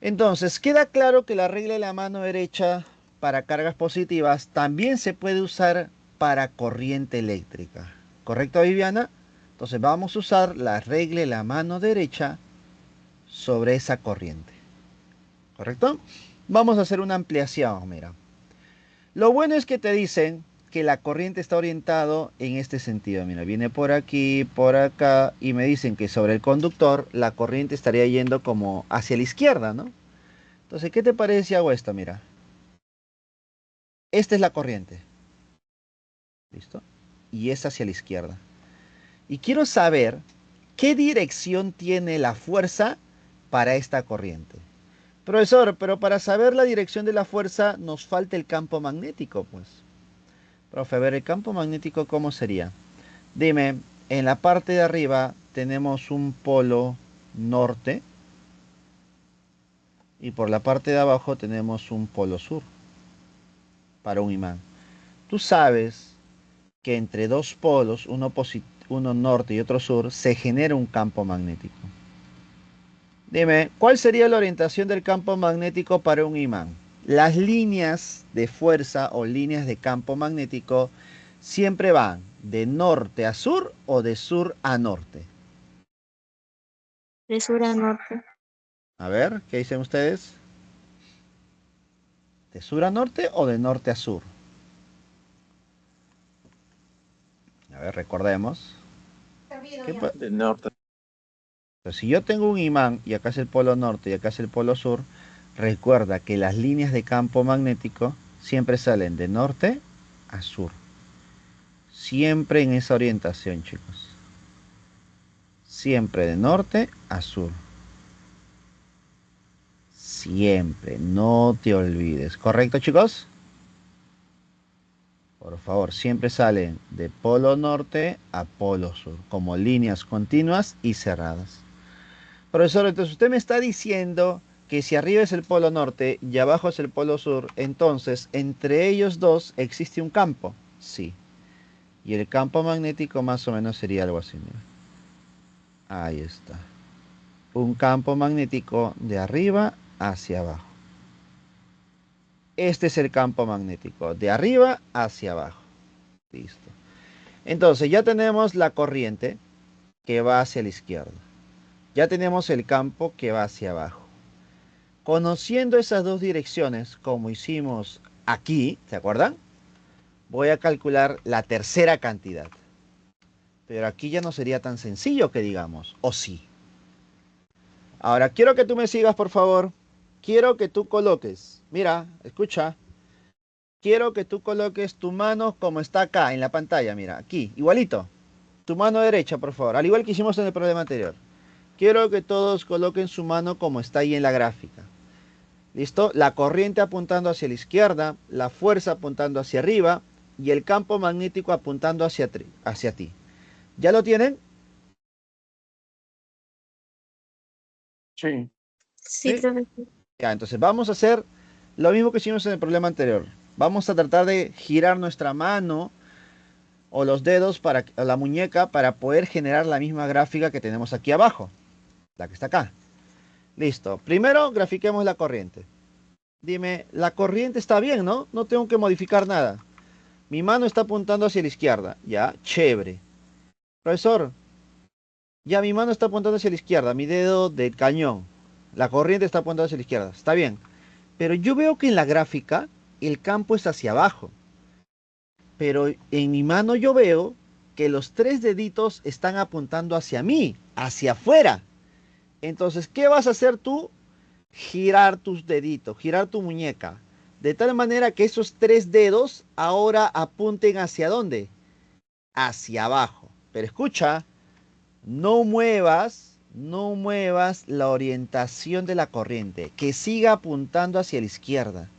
Entonces, queda claro que la regla de la mano derecha para cargas positivas también se puede usar para corriente eléctrica. ¿Correcto, Viviana? Entonces vamos a usar la regla de la mano derecha sobre esa corriente. ¿Correcto? Vamos a hacer una ampliación, mira. Lo bueno es que te dicen que la corriente está orientado en este sentido. Mira, viene por aquí, por acá, y me dicen que sobre el conductor la corriente estaría yendo como hacia la izquierda, ¿no? Entonces, ¿qué te parece si hago esto? Mira. Esta es la corriente. ¿Listo? Y es hacia la izquierda. Y quiero saber qué dirección tiene la fuerza para esta corriente. Profesor, pero para saber la dirección de la fuerza nos falta el campo magnético, pues. Profe, a ver, el campo magnético, ¿cómo sería? Dime, en la parte de arriba tenemos un polo norte y por la parte de abajo tenemos un polo sur para un imán. Tú sabes que entre dos polos, uno norte y otro sur, se genera un campo magnético. Dime, ¿cuál sería la orientación del campo magnético para un imán? Las líneas de fuerza o líneas de campo magnético siempre van de norte a sur o de sur a norte. De sur a norte. A ver, ¿qué dicen ustedes? ¿De sur a norte o de norte a sur? A ver, recordemos. De norte. Pero si yo tengo un imán y acá es el polo norte y acá es el polo sur, recuerda que las líneas de campo magnético siempre salen de norte a sur. Siempre en esa orientación, chicos. Siempre de norte a sur. Siempre, no te olvides. ¿Correcto, chicos? Por favor, siempre salen de polo norte a polo sur, como líneas continuas y cerradas. Profesor, entonces usted me está diciendo que si arriba es el polo norte y abajo es el polo sur, entonces entre ellos dos existe un campo. Sí. Y el campo magnético más o menos sería algo así. Mira. Ahí está. Un campo magnético de arriba hacia abajo. Este es el campo magnético, de arriba hacia abajo. Listo. Entonces ya tenemos la corriente que va hacia la izquierda. Ya tenemos el campo que va hacia abajo. Conociendo esas dos direcciones, como hicimos aquí, ¿se acuerdan? Voy a calcular la tercera cantidad. Pero aquí ya no sería tan sencillo que digamos, ¿o sí? Ahora, quiero que tú me sigas, por favor. Quiero que tú coloques, mira, escucha. Quiero que tú coloques tu mano como está acá en la pantalla, mira, aquí, igualito. Tu mano derecha, por favor, al igual que hicimos en el problema anterior. Quiero que todos coloquen su mano como está ahí en la gráfica. ¿Listo? La corriente apuntando hacia la izquierda, la fuerza apuntando hacia arriba y el campo magnético apuntando hacia ti. ¿Ya lo tienen? Sí. Sí, ¿Sí? profe. Ya, entonces vamos a hacer lo mismo que hicimos en el problema anterior. Vamos a tratar de girar nuestra mano o los dedos o la muñeca para poder generar la misma gráfica que tenemos aquí abajo, la que está acá. Listo. Primero grafiquemos la corriente. Dime, la corriente está bien, ¿no? No tengo que modificar nada. Mi mano está apuntando hacia la izquierda. Ya, chévere. Profesor, ya mi mano está apuntando hacia la izquierda, mi dedo del cañón. La corriente está apuntando hacia la izquierda. Está bien. Pero yo veo que en la gráfica el campo es hacia abajo. Pero en mi mano yo veo que los tres deditos están apuntando hacia mí, hacia afuera. Entonces, ¿qué vas a hacer tú? Girar tus deditos, girar tu muñeca, de tal manera que esos tres dedos ahora apunten ¿hacia dónde? Hacia abajo. Pero escucha, no muevas la orientación de la corriente, que siga apuntando hacia la izquierda.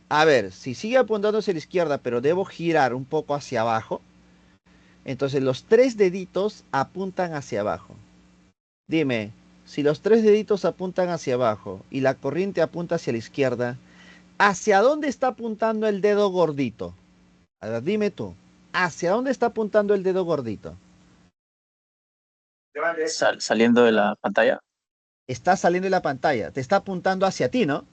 A ver, si sigue apuntando hacia la izquierda, pero debo girar un poco hacia abajo, entonces los tres deditos apuntan hacia abajo. Dime, si los tres deditos apuntan hacia abajo y la corriente apunta hacia la izquierda, ¿hacia dónde está apuntando el dedo gordito? A ver, dime tú, ¿hacia dónde está apuntando el dedo gordito? Saliendo de la pantalla. Está saliendo de la pantalla, te está apuntando hacia ti, ¿no?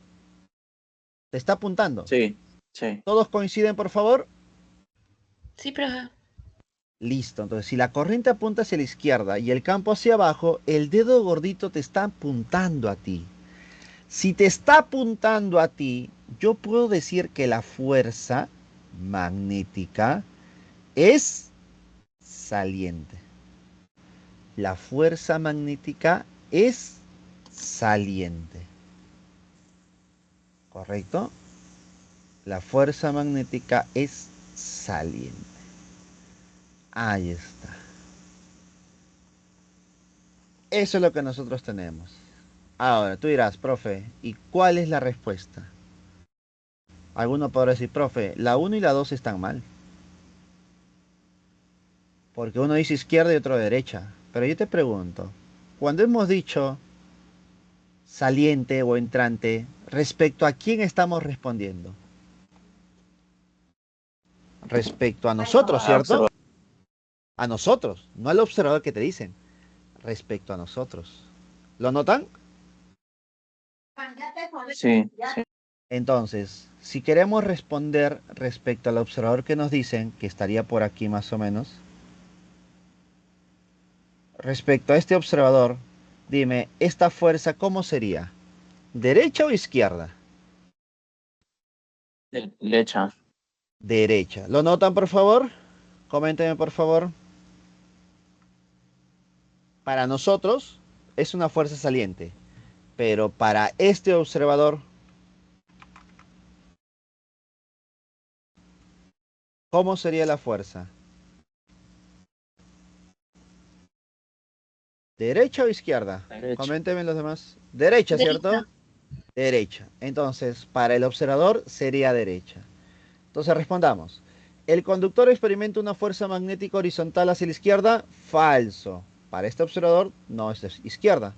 Te está apuntando. Sí, sí. ¿Todos coinciden, por favor? Sí, profe. Listo, entonces si la corriente apunta hacia la izquierda y el campo hacia abajo, el dedo gordito te está apuntando a ti. Si te está apuntando a ti, yo puedo decir que la fuerza magnética es saliente. La fuerza magnética es saliente. ¿Correcto? La fuerza magnética es saliente. Ahí está. Eso es lo que nosotros tenemos. Ahora, tú dirás, profe, ¿y cuál es la respuesta? Alguno podrá decir, profe, la 1 y la 2 están mal. Porque uno dice izquierda y otro derecha. Pero yo te pregunto, cuando hemos dicho saliente o entrante, ¿respecto a quién estamos respondiendo? Respecto a nosotros, ¿cierto? A nosotros, no al observador que te dicen. Respecto a nosotros. ¿Lo notan? Sí, sí. Entonces, si queremos responder respecto al observador que nos dicen, que estaría por aquí más o menos, respecto a este observador, dime, ¿esta fuerza cómo sería? ¿Derecha o izquierda? Derecha. Derecha. ¿Lo notan, por favor? Coméntenme, por favor. Para nosotros es una fuerza saliente, pero para este observador, ¿cómo sería la fuerza? ¿Derecha o izquierda? Derecha. Coméntenme los demás. Derecha, ¿cierto? Derecha. Derecha. Entonces, para el observador sería derecha. Entonces respondamos. ¿El conductor experimenta una fuerza magnética horizontal hacia la izquierda? Falso. Para este observador no es izquierda.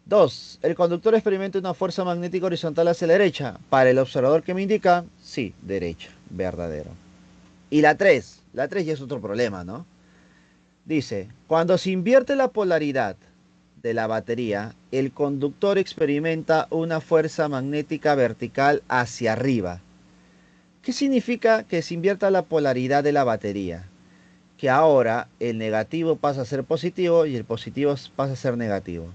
2. ¿El conductor experimenta una fuerza magnética horizontal hacia la derecha? Para el observador que me indica, sí, derecha. Verdadero. Y la 3. La 3 ya es otro problema, ¿no? Dice, cuando se invierte la polaridad de la batería, el conductor experimenta una fuerza magnética vertical hacia arriba. ¿Qué significa que se invierta la polaridad de la batería? Que ahora el negativo pasa a ser positivo y el positivo pasa a ser negativo.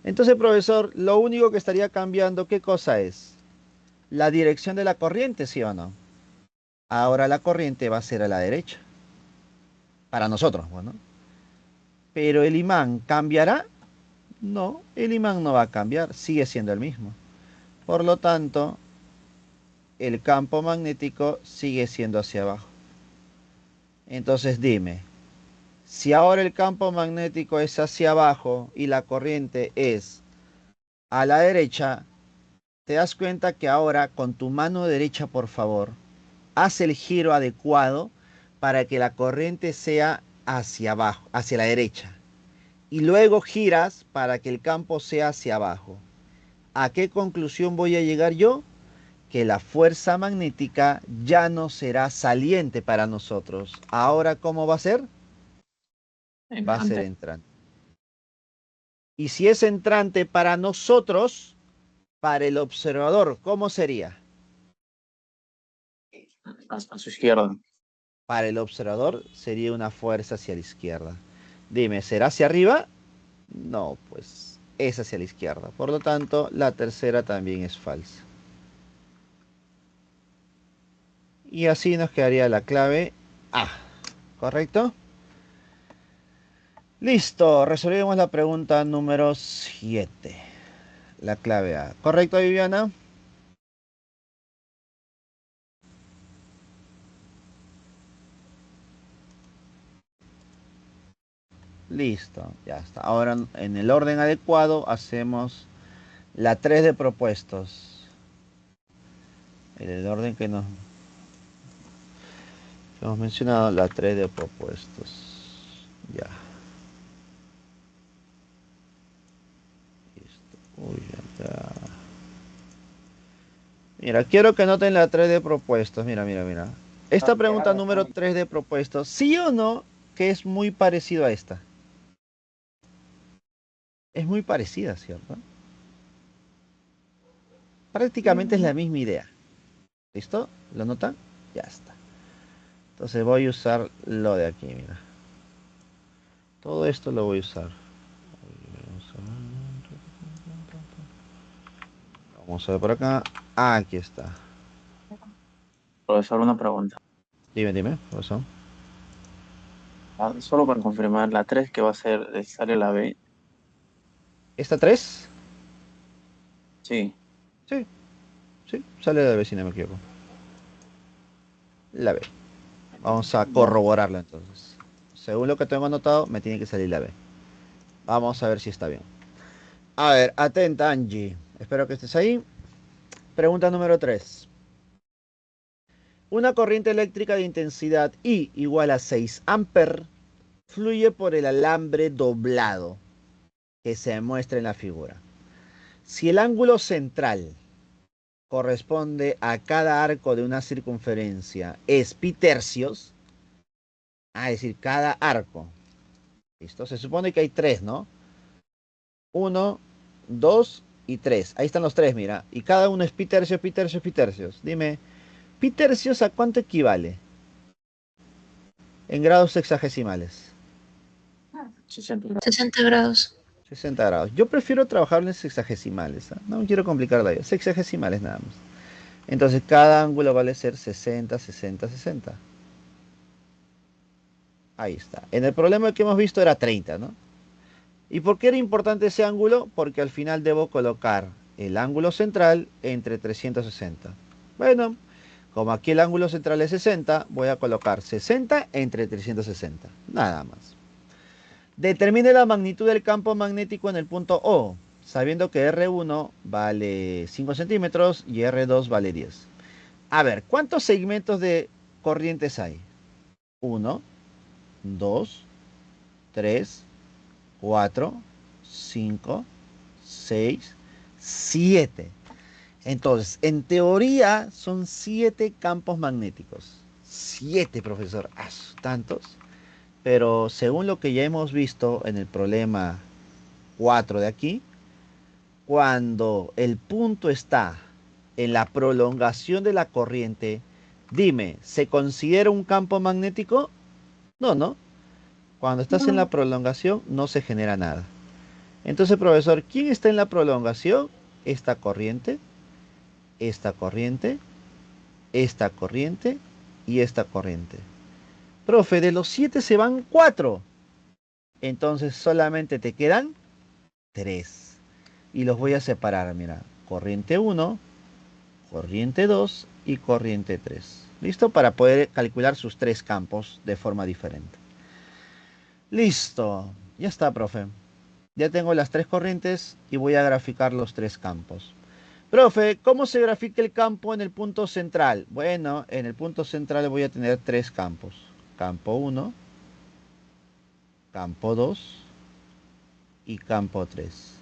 Entonces, profesor, lo único que estaría cambiando, ¿qué cosa es? La dirección de la corriente, ¿sí o no? Ahora la corriente va a ser a la derecha. Para nosotros, bueno. Pero el imán cambiará. No, el imán no va a cambiar, sigue siendo el mismo. Por lo tanto, el campo magnético sigue siendo hacia abajo. Entonces dime, Si ahora el campo magnético es hacia abajo y la corriente es a la derecha, te das cuenta que ahora con tu mano derecha, por favor, haz el giro adecuado para que la corriente sea hacia abajo, hacia la derecha. Y luego giras para que el campo sea hacia abajo. ¿A qué conclusión voy a llegar yo? Que la fuerza magnética ya no será saliente para nosotros. Ahora, ¿cómo va a ser? Va a ser entrante. Y si es entrante para nosotros, para el observador, ¿cómo sería? A su izquierda. Para el observador sería una fuerza hacia la izquierda. Dime, ¿será hacia arriba? No, pues es hacia la izquierda. Por lo tanto, la tercera también es falsa. Y así nos quedaría la clave A. ¿Correcto? Listo, resolvimos la pregunta número 7. La clave A. ¿Correcto, Viviana? Listo, ya está. Ahora en el orden adecuado hacemos la 3 de propuestos. En el orden que nos hemos mencionado, la 3 de propuestos. Ya. Listo. Uy, ya. Mira, quiero que noten la 3 de propuestos. Mira, mira, mira. Esta pregunta número 3 de propuestos, ¿sí o no que es muy parecido a esta? Es muy parecida, ¿cierto? Prácticamente es la misma idea. ¿Listo? ¿Lo notan? Ya está. Entonces voy a usar lo de aquí, mira. Todo esto lo voy a usar. Vamos a ver por acá. Aquí está. Profesor, una pregunta. Dime, profesor. Solo para confirmar, la 3 que va a ser, sale la B. ¿Esta 3? Sí. Sí, sale de la B si no me equivoco. La B. Vamos a corroborarla entonces. Según lo que tengo anotado, me tiene que salir la B. Vamos a ver si está bien. A ver, atenta Angie. Espero que estés ahí. Pregunta número 3. Una corriente eléctrica de intensidad I igual a 6 amperes fluye por el alambre doblado que se muestra en la figura. Si el ángulo central corresponde a cada arco de una circunferencia es pi tercios, es decir, cada arco. ¿Listo? Se supone que hay 3, ¿no? 1, 2 y 3. Ahí están los 3, mira. Y cada uno es pi tercios, pi tercios, pi tercios. Dime, ¿pi tercios a cuánto equivale? En grados sexagesimales. 60 grados. 60 grados. Yo prefiero trabajar en sexagesimales. No me quiero complicar la vida. Sexagesimales nada más. Entonces cada ángulo vale ser 60, 60, 60. Ahí está. En el problema que hemos visto era 30, ¿no? ¿Y por qué era importante ese ángulo? Porque al final debo colocar el ángulo central entre 360. Bueno, como aquí el ángulo central es 60, voy a colocar 60 entre 360. Nada más. Determine la magnitud del campo magnético en el punto O, sabiendo que R1 vale 5 centímetros y R2 vale 10. A ver, ¿cuántos segmentos de corrientes hay? 1, 2, 3, 4, 5, 6, 7. Entonces, en teoría son 7 campos magnéticos. 7, profesor. ¿Tantos? Pero según lo que ya hemos visto en el problema 4 de aquí, cuando el punto está en la prolongación de la corriente, dime, ¿se considera un campo magnético? No. Cuando estás en la prolongación no se genera nada. Entonces, profesor, ¿quién está en la prolongación? Esta corriente, esta corriente, esta corriente y esta corriente. Profe, de los 7 se van 4. Entonces solamente te quedan 3. Y los voy a separar, mira. Corriente 1, corriente 2 y corriente 3. ¿Listo? Para poder calcular sus 3 campos de forma diferente. Listo. Ya está, profe. Ya tengo las tres corrientes y voy a graficar los tres campos. Profe, ¿cómo se grafica el campo en el punto central? Bueno, en el punto central voy a tener tres campos. Campo 1, campo 2 y campo 3.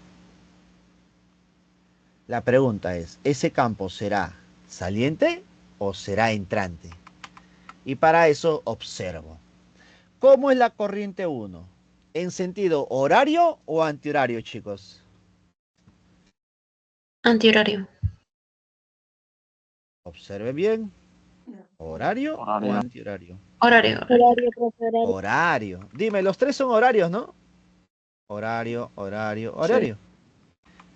La pregunta es, ¿ese campo será saliente o será entrante? Y para eso observo. ¿Cómo es la corriente 1? ¿En sentido horario o antihorario, chicos? Antihorario. Observe bien. ¿Horario o Horario. antihorario? Horario. Horario, profe, horario. Horario. Dime, los tres son horarios, ¿no? Horario, horario, horario.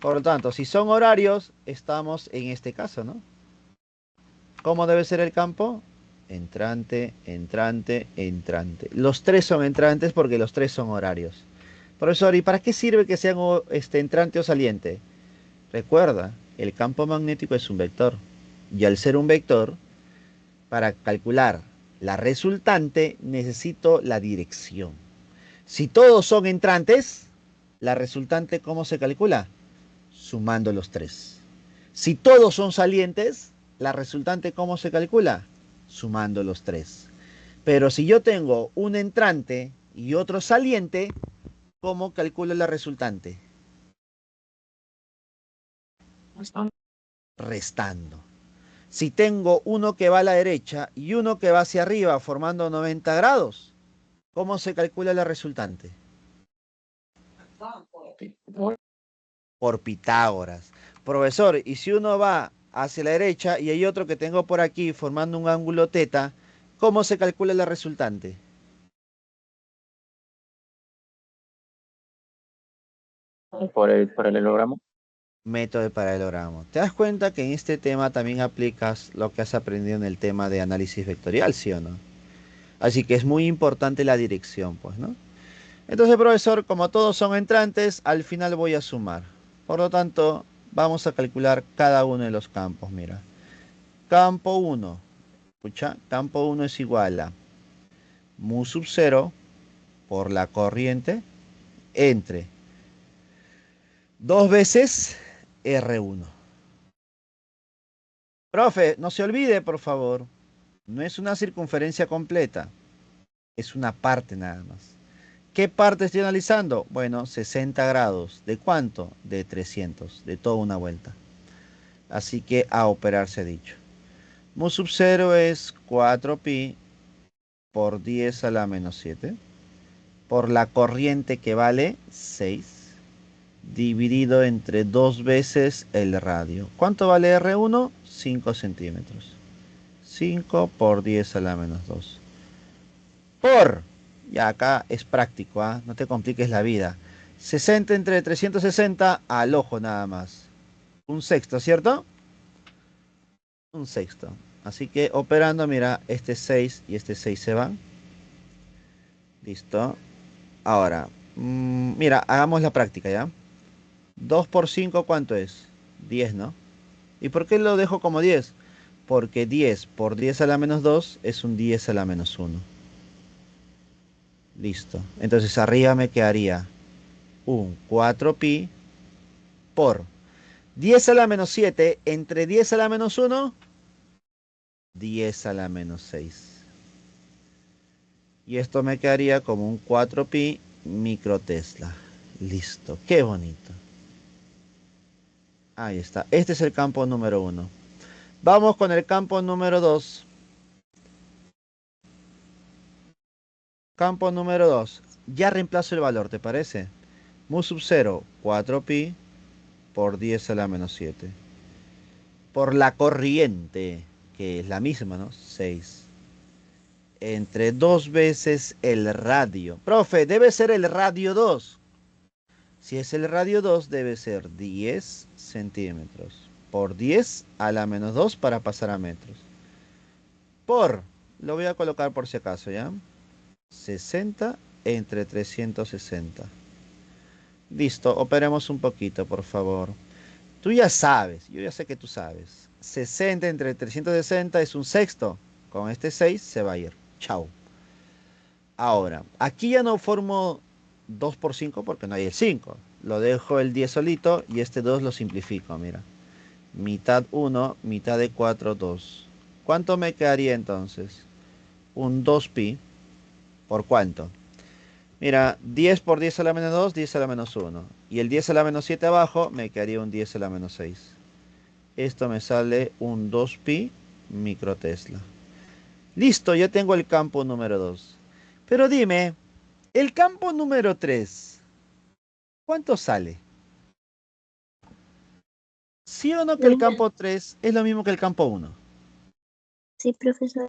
Por lo tanto, si son horarios, estamos en este caso, ¿no? ¿Cómo debe ser el campo? Entrante, entrante, entrante. Los tres son entrantes porque los tres son horarios. Profesor, ¿y para qué sirve que sean entrante o saliente? Recuerda, el campo magnético es un vector. Y al ser un vector, para calcular la resultante, necesito la dirección. Si todos son entrantes, la resultante, ¿cómo se calcula? Sumando los tres. Si todos son salientes, la resultante, ¿cómo se calcula? Sumando los tres. Pero si yo tengo un entrante y otro saliente, ¿cómo calculo la resultante? Restando. Si tengo uno que va a la derecha y uno que va hacia arriba formando 90 grados, ¿cómo se calcula la resultante? Por Pitágoras. Profesor, ¿y si uno va hacia la derecha y hay otro que tengo por aquí formando un ángulo teta, ¿cómo se calcula la resultante? Por el paralelogramo. Método de paralelogramo. ¿Te das cuenta que en este tema también aplicas lo que has aprendido en el tema de análisis vectorial, sí o no? Así que es muy importante la dirección, pues, ¿no? Entonces, profesor, como todos son entrantes, al final voy a sumar. Por lo tanto, vamos a calcular cada uno de los campos, mira. Campo 1. Escucha, campo 1 es igual a mu sub 0 por la corriente entre 2 veces R1. Profe, no se olvide, por favor. No es una circunferencia completa. Es una parte nada más. ¿Qué parte estoy analizando? Bueno, 60 grados. ¿De cuánto? De 300. De toda una vuelta. Así que a operar se ha dicho. Mu sub 0 es 4pi por 10 a la menos 7. Por la corriente que vale 6. Dividido entre 2 veces el radio. ¿Cuánto vale R1? 5 centímetros. 5 por 10 a la menos 2. Por, ya acá es práctico, ¿ah? No te compliques la vida. 60 entre 360 al ojo nada más. Un sexto, ¿cierto? Un sexto. Así que operando, mira, este 6 y este 6 se van. Listo. Ahora, mira, hagamos la práctica, ¿ya? 2 por 5, ¿cuánto es? 10, ¿no? ¿Y por qué lo dejo como 10? Porque 10 por 10 a la menos 2 es un 10 a la menos 1. Listo. Entonces arriba me quedaría un 4pi por 10 a la menos 7 entre 10 a la menos 1, 10 a la menos 6. Y esto me quedaría como un 4pi microtesla. Listo. Qué bonito. Ahí está. Este es el campo número 1. Vamos con el campo número 2. Campo número 2. Ya reemplazo el valor, ¿te parece? Mu sub 0, 4pi por 10 a la menos 7. Por la corriente, que es la misma, ¿no? 6. Entre 2 veces el radio. Profe, debe ser el radio 2. Si es el radio 2, debe ser 10 centímetros. Por 10 a la menos 2 para pasar a metros. Por, lo voy a colocar por si acaso, ¿ya? 60 entre 360. Listo, operemos un poquito, por favor. Tú ya sabes, yo ya sé que tú sabes. 60 entre 360 es un sexto. Con este 6 se va a ir. Chao. Ahora, aquí ya no formo 2 por 5 porque no hay el 5. Lo dejo el 10 solito y este 2 lo simplifico, mira. Mitad 1, mitad de 4, 2. ¿Cuánto me quedaría entonces? Un 2pi. ¿Por cuánto? Mira, 10 por 10 a la menos 2, 10 a la menos 1. Y el 10 a la menos 7 abajo me quedaría un 10 a la menos 6. Esto me sale un 2pi microtesla. Listo, ya tengo el campo número 2. Pero dime, el campo número 3, ¿cuánto sale? ¿Sí o no que el campo 3 es lo mismo que el campo 1? Sí, profesor.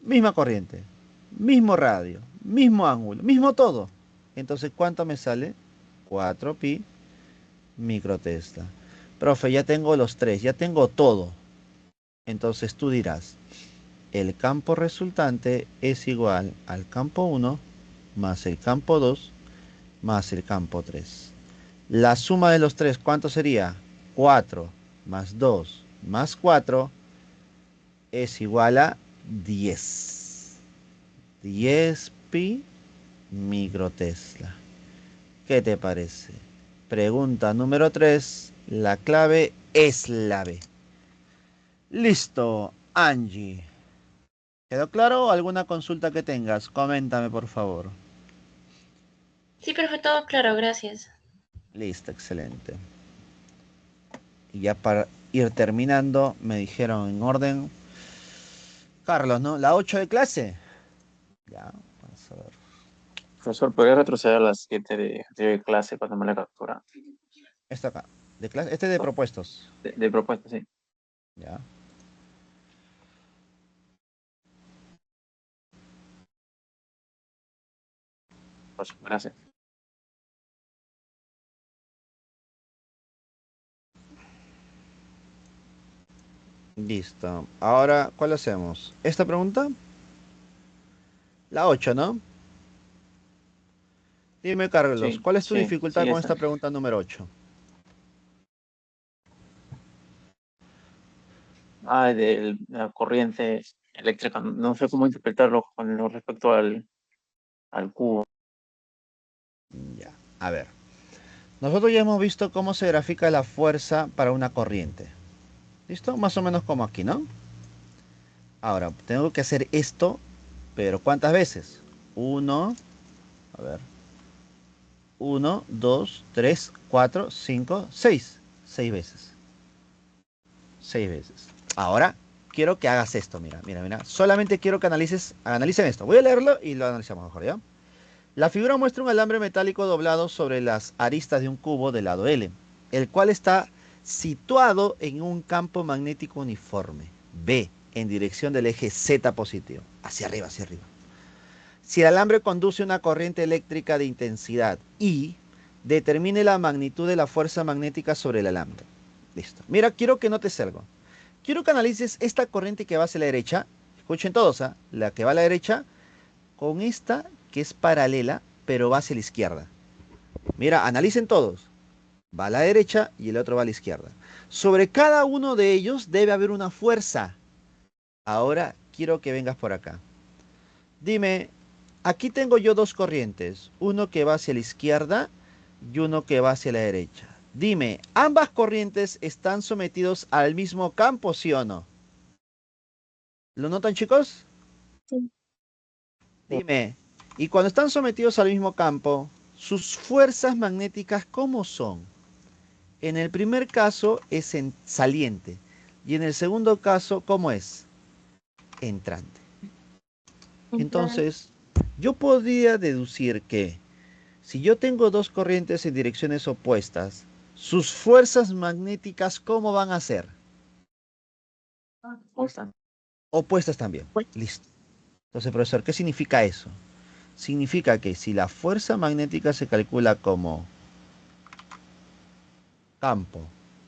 Misma corriente, mismo radio, mismo ángulo, mismo todo. Entonces, ¿cuánto me sale? 4pi microtesla. Profe, ya tengo los tres, ya tengo todo. Entonces tú dirás, el campo resultante es igual al campo 1 más el campo 2 más el campo 3. La suma de los tres, ¿cuánto sería? 4 más 2 más 4 es igual a 10. 10 pi microtesla. ¿Qué te parece? Pregunta número 3. La clave es la B. Listo, Angie. ¿Quedó claro? ¿Alguna consulta que tengas? Coméntame, por favor. Sí, profe, todo claro, gracias. Listo, excelente. Y ya para ir terminando, me dijeron en orden. Carlos, ¿no? La 8 de clase. Ya, vamos a ver. Profesor, ¿podría retroceder a las 7 de clase para tomar la captura? Esto acá. De clase, este de propuestos. De propuesta, sí. Ya. Profesor, gracias. Listo. Ahora, ¿cuál hacemos? ¿Esta pregunta? La 8, ¿no? Dime, Carlos, Sí, ¿cuál es tu sí, dificultad sí, con esa. esta pregunta número 8? De la corriente eléctrica. No sé cómo interpretarlo con respecto al cubo. Ya. A ver. Nosotros ya hemos visto cómo se grafica la fuerza para una corriente. ¿Listo? Más o menos como aquí, ¿no? Ahora, tengo que hacer esto, pero ¿cuántas veces? Uno, a ver. 1, 2, 3, 4, 5, 6. 6 veces. 6 veces. Ahora, quiero que hagas esto, mira, mira, mira. Solamente quiero que analicen esto. Voy a leerlo y lo analizamos mejor, ¿ya? La figura muestra un alambre metálico doblado sobre las aristas de un cubo del lado L, el cual está situado en un campo magnético uniforme, B, en dirección del eje Z positivo, hacia arriba, hacia arriba. Si el alambre conduce una corriente eléctrica de intensidad I, determine la magnitud de la fuerza magnética sobre el alambre. Listo. Mira, quiero que notes algo. Quiero que analices esta corriente que va hacia la derecha. Escuchen todos, ¿ah? La que va a la derecha con esta que es paralela, pero va hacia la izquierda. Mira, analicen todos. Va a la derecha y el otro va a la izquierda. Sobre cada uno de ellos debe haber una fuerza. Ahora quiero que vengas por acá. Dime, aquí tengo yo dos corrientes, uno que va hacia la izquierda y uno que va hacia la derecha. Dime, ¿ambas corrientes están sometidos al mismo campo, sí o no? ¿Lo notan, chicos? Sí. Dime, y cuando están sometidos al mismo campo, sus fuerzas magnéticas, ¿cómo son? En el primer caso es saliente y en el segundo caso, ¿cómo es? Entrante. Entonces, yo podría deducir que si yo tengo dos corrientes en direcciones opuestas, sus fuerzas magnéticas, ¿cómo van a ser? Opuestas también. Listo. Entonces, profesor, ¿qué significa eso? Significa que si la fuerza magnética se calcula como campo,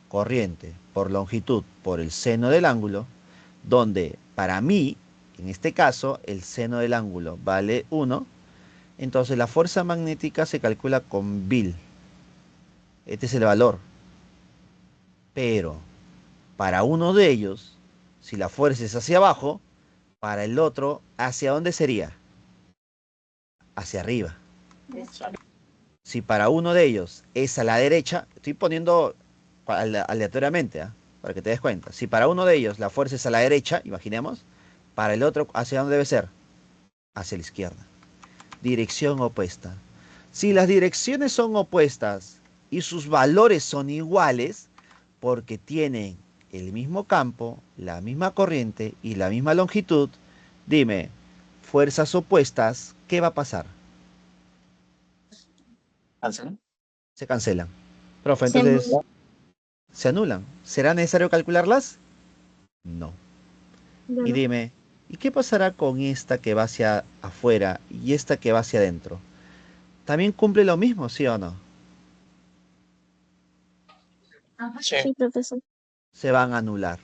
corriente, por longitud, por el seno del ángulo, donde para mí, en este caso, el seno del ángulo vale 1, entonces la fuerza magnética se calcula con Bill. Este es el valor. Pero para uno de ellos, si la fuerza es hacia abajo, para el otro, ¿hacia dónde sería? hacia arriba. Si para uno de ellos es a la derecha, estoy poniendo aleatoriamente, ¿ah? Para que te des cuenta. Si para uno de ellos la fuerza es a la derecha, imaginemos, para el otro, ¿hacia dónde debe ser? Hacia la izquierda. Dirección opuesta. Si las direcciones son opuestas y sus valores son iguales, porque tienen el mismo campo, la misma corriente y la misma longitud, dime, fuerzas opuestas, ¿qué va a pasar? ¿Cancela? Se cancelan. Profe, Se entonces anula. se anulan. ¿Será necesario calcularlas? No. Y Claro. dime, ¿y qué pasará con esta que va hacia afuera y esta que va hacia adentro? ¿También cumple lo mismo, sí o no? Sí. Sí, profesor. Se van a anular.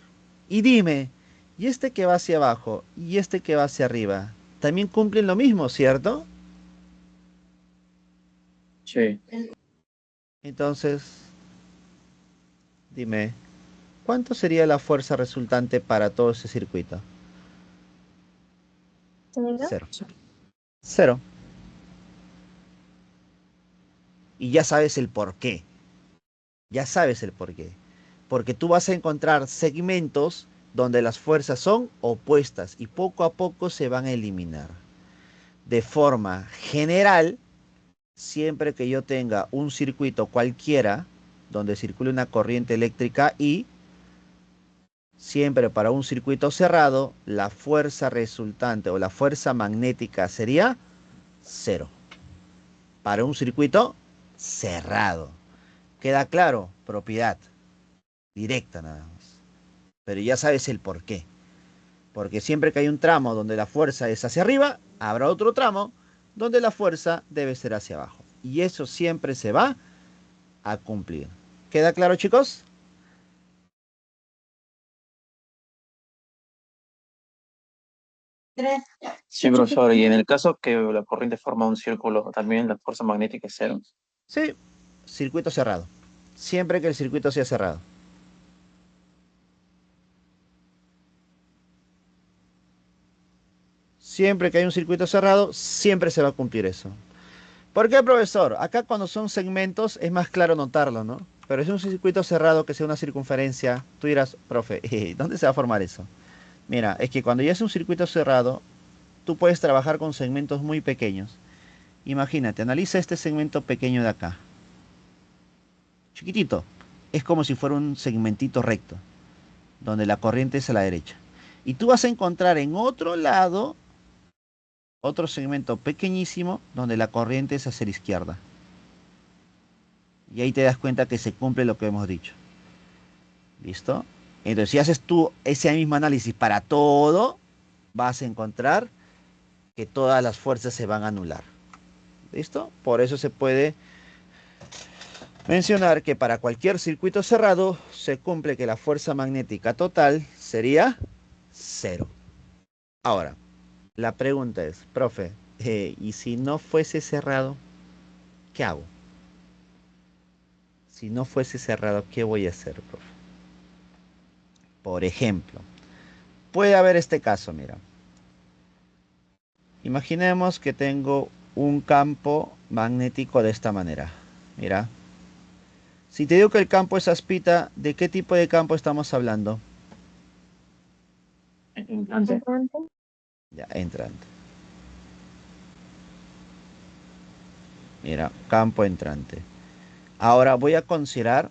Y dime, ¿y este que va hacia abajo y este que va hacia arriba? También cumplen lo mismo, ¿cierto? Sí. Entonces, dime, ¿cuánto sería la fuerza resultante para todo ese circuito? ¿Cero? Cero. Cero. Y ya sabes el por qué. Ya sabes el por qué. Porque tú vas a encontrar segmentos donde las fuerzas son opuestas y poco a poco se van a eliminar. De forma general, siempre que yo tenga un circuito cualquiera donde circule una corriente eléctrica y siempre para un circuito cerrado, la fuerza resultante o la fuerza magnética sería cero. Para un circuito cerrado. ¿Queda claro? Propiedad directa nada más. Pero ya sabes el por qué. Porque siempre que hay un tramo donde la fuerza es hacia arriba, habrá otro tramo donde la fuerza debe ser hacia abajo. Y eso siempre se va a cumplir. ¿Queda claro, chicos? Sí, profesor. Y en el caso que la corriente forma un círculo, también la fuerza magnética es cero. Sí, circuito cerrado. Siempre que el circuito sea cerrado. Siempre que hay un circuito cerrado, siempre se va a cumplir eso. ¿Por qué, profesor? Acá cuando son segmentos es más claro notarlo, ¿no? Pero es un circuito cerrado que sea una circunferencia. Tú dirás, profe, ¿dónde se va a formar eso? Mira, es que cuando ya es un circuito cerrado, tú puedes trabajar con segmentos muy pequeños. Imagínate, analiza este segmento pequeño de acá. Chiquitito. Es como si fuera un segmentito recto, donde la corriente es a la derecha. Y tú vas a encontrar en otro lado otro segmento pequeñísimo donde la corriente es hacia la izquierda. Y ahí te das cuenta que se cumple lo que hemos dicho. ¿Listo? Entonces, si haces tú ese mismo análisis para todo, vas a encontrar que todas las fuerzas se van a anular. ¿Listo? Por eso se puede mencionar que para cualquier circuito cerrado se cumple que la fuerza magnética total sería cero. Ahora, la pregunta es, profe, ¿y si no fuese cerrado, qué hago? Si no fuese cerrado, ¿qué voy a hacer, profe? Por ejemplo, puede haber este caso, mira. Imaginemos que tengo un campo magnético de esta manera. Mira. Si te digo que el campo es aspita, ¿de qué tipo de campo estamos hablando? Entrante. Entrante. Ya, entrante. Mira, campo entrante. Ahora voy a considerar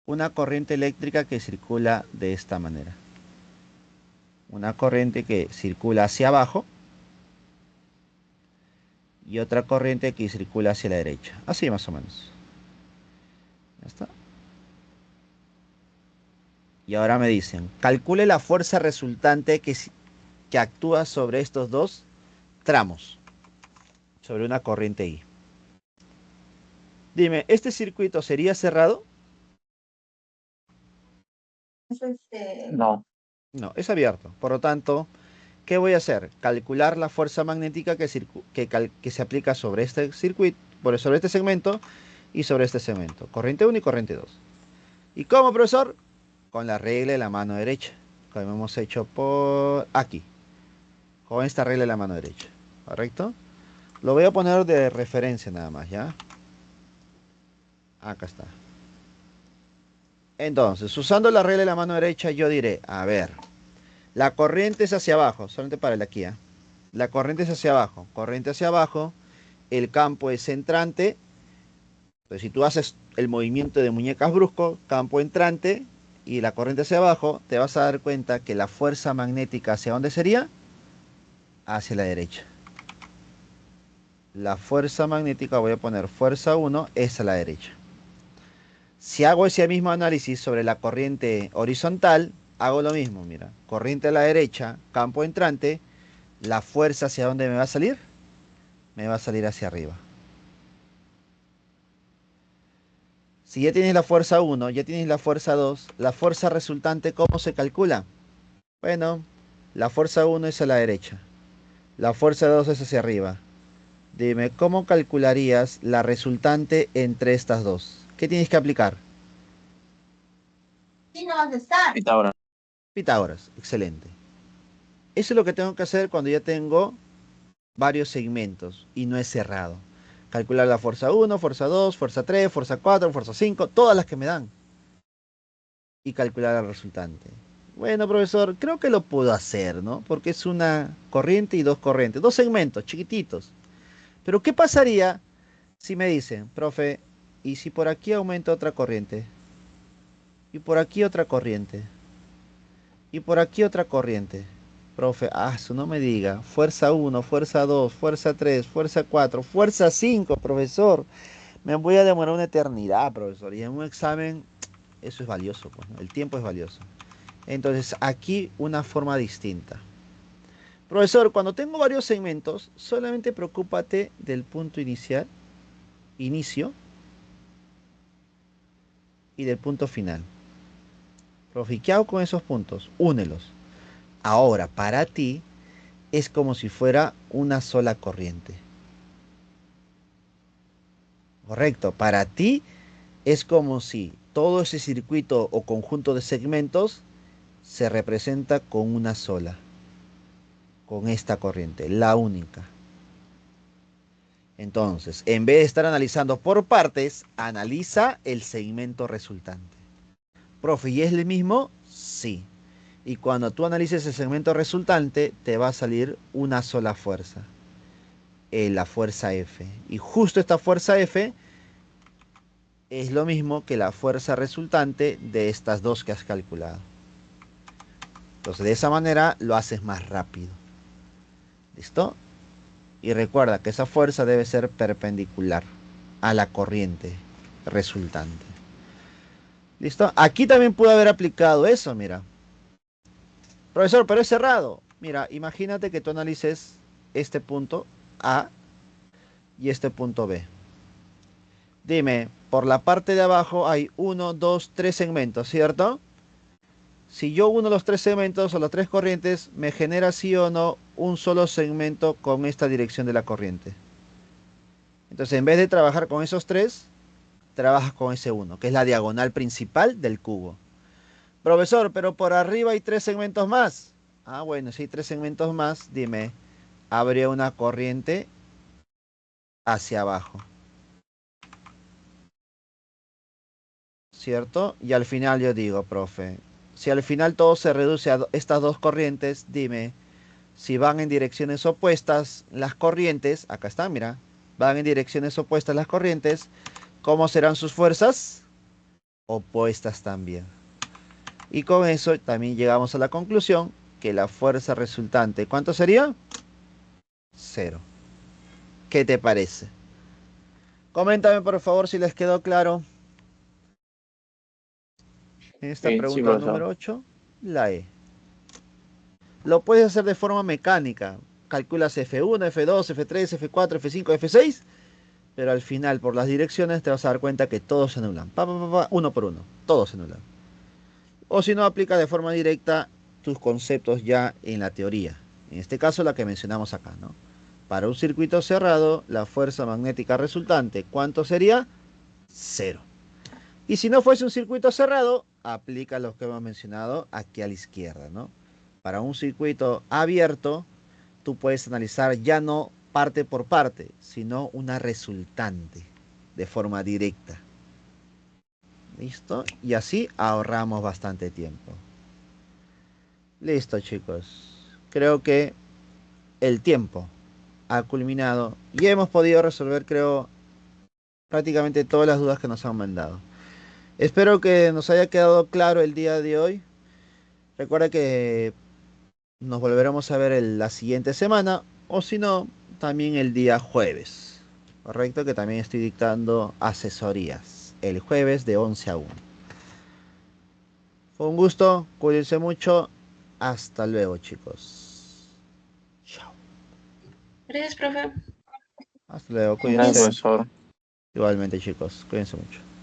una corriente eléctrica que circula de esta manera. Una corriente que circula hacia abajo y otra corriente que circula hacia la derecha. Así más o menos. Ya está. Y ahora me dicen, calcule la fuerza resultante que actúa sobre estos dos tramos, sobre una corriente I. Dime, ¿este circuito sería cerrado? No. No, es abierto. Por lo tanto, ¿qué voy a hacer? Calcular la fuerza magnética que se aplica sobre este circuito, sobre este segmento y sobre este segmento. Corriente 1 y corriente 2. ¿Y cómo, profesor? Con la regla de la mano derecha, como hemos hecho por aquí. Con esta regla de la mano derecha. ¿correcto? Lo voy a poner de referencia nada más, ¿ya? Acá está. Entonces, usando la regla de la mano derecha, yo diré, a ver, la corriente es hacia abajo, solamente para el aquí, ¿eh? La corriente es corriente hacia abajo, el campo es entrante. Entonces, si tú haces el movimiento de muñecas brusco, campo entrante y la corriente hacia abajo, te vas a dar cuenta que la fuerza magnética ¿hacia dónde sería? Hacia la derecha. La fuerza magnética, voy a poner fuerza 1, es a la derecha. Si hago ese mismo análisis sobre la corriente horizontal, hago lo mismo, mira. Corriente a la derecha, campo entrante, la fuerza ¿hacia dónde me va a salir? Me va a salir hacia arriba. Si ya tienes la fuerza 1, ya tienes la fuerza 2, la fuerza resultante, ¿cómo se calcula? Bueno, la fuerza 1 es a la derecha, la fuerza 2 es hacia arriba. Dime, ¿cómo calcularías la resultante entre estas dos? ¿Qué tienes que aplicar? Pitágoras. Pitágoras, excelente. Eso es lo que tengo que hacer cuando ya tengo varios segmentos y no es cerrado. Calcular la fuerza 1, fuerza 2, fuerza 3, fuerza 4, fuerza 5, todas las que me dan. Y calcular el resultante. Bueno, profesor, creo que lo puedo hacer, ¿no? Porque es una corriente y dos corrientes. Dos segmentos chiquititos. Pero ¿qué pasaría si me dicen, profe, y si por aquí aumenta otra corriente? Y por aquí otra corriente. Y por aquí otra corriente. Profe, no me diga. Fuerza 1, fuerza 2, fuerza 3, fuerza 4, fuerza 5, profesor. Me voy a demorar una eternidad, profesor. Y en un examen, eso es valioso, pues, ¿no? El tiempo es valioso. Entonces, aquí una forma distinta. Profesor, cuando tengo varios segmentos, solamente preocúpate del punto inicial, inicio, y del punto final. Profe, ¿y qué hago con esos puntos? Únelos. Ahora, para ti, es como si fuera una sola corriente. Correcto, para ti es como si todo ese circuito o conjunto de segmentos se representa con una sola, con esta corriente, la única. Entonces, en vez de estar analizando por partes, analiza el segmento resultante. Profe, ¿y es el mismo? Sí. Y cuando tú analices el segmento resultante, te va a salir una sola fuerza, la fuerza F. Y justo esta fuerza F es lo mismo que la fuerza resultante de estas dos que has calculado. Entonces, de esa manera lo haces más rápido. ¿Listo? Y recuerda que esa fuerza debe ser perpendicular a la corriente resultante. ¿Listo? Aquí también pude haber aplicado eso, mira. Profesor, pero es cerrado. Mira, imagínate que tú analices este punto A y este punto B. Dime, por la parte de abajo hay 1, 2, 3 segmentos, ¿cierto? Si yo uno los tres segmentos o las tres corrientes, me genera sí o no un solo segmento con esta dirección de la corriente. Entonces, en vez de trabajar con esos tres, trabajas con ese uno, que es la diagonal principal del cubo. Profesor, pero por arriba hay tres segmentos más. Bueno, si hay tres segmentos más, dime, habría una corriente hacia abajo. ¿Cierto? Y al final yo digo, profe, si al final todo se reduce a estas dos corrientes, dime, si van en direcciones opuestas las corrientes, acá están, mira, van en direcciones opuestas las corrientes, ¿cómo serán sus fuerzas? Opuestas también. Y con eso también llegamos a la conclusión que la fuerza resultante, ¿cuánto sería? 0. ¿Qué te parece? Coméntame por favor si les quedó claro. En esta Sí, pregunta profesor. número 8, la E. Lo puedes hacer de forma mecánica. Calculas F1, F2, F3, F4, F5, F6. Pero al final, por las direcciones, te vas a dar cuenta que todos se anulan. Uno por uno. Todos se anulan. O si no, aplica de forma directa tus conceptos ya en la teoría. En este caso, la que mencionamos acá, ¿no? Para un circuito cerrado, la fuerza magnética resultante, ¿cuánto sería? 0. Y si no fuese un circuito cerrado, aplica los que hemos mencionado aquí a la izquierda, ¿no? Para un circuito abierto, tú puedes analizar ya no parte por parte, sino una resultante de forma directa. ¿Listo? Y así ahorramos bastante tiempo. Listo, chicos. Creo que el tiempo ha culminado y hemos podido resolver, creo, prácticamente todas las dudas que nos han mandado. Espero que nos haya quedado claro el día de hoy. Recuerda que nos volveremos a ver la siguiente semana o si no, también el día jueves. Correcto, que también estoy dictando asesorías el jueves de 11 a 1. Fue un gusto, cuídense mucho. Hasta luego, chicos. Chao. Gracias, profe. Hasta luego, Gracias, cuídense. profesor. Igualmente, chicos, cuídense mucho.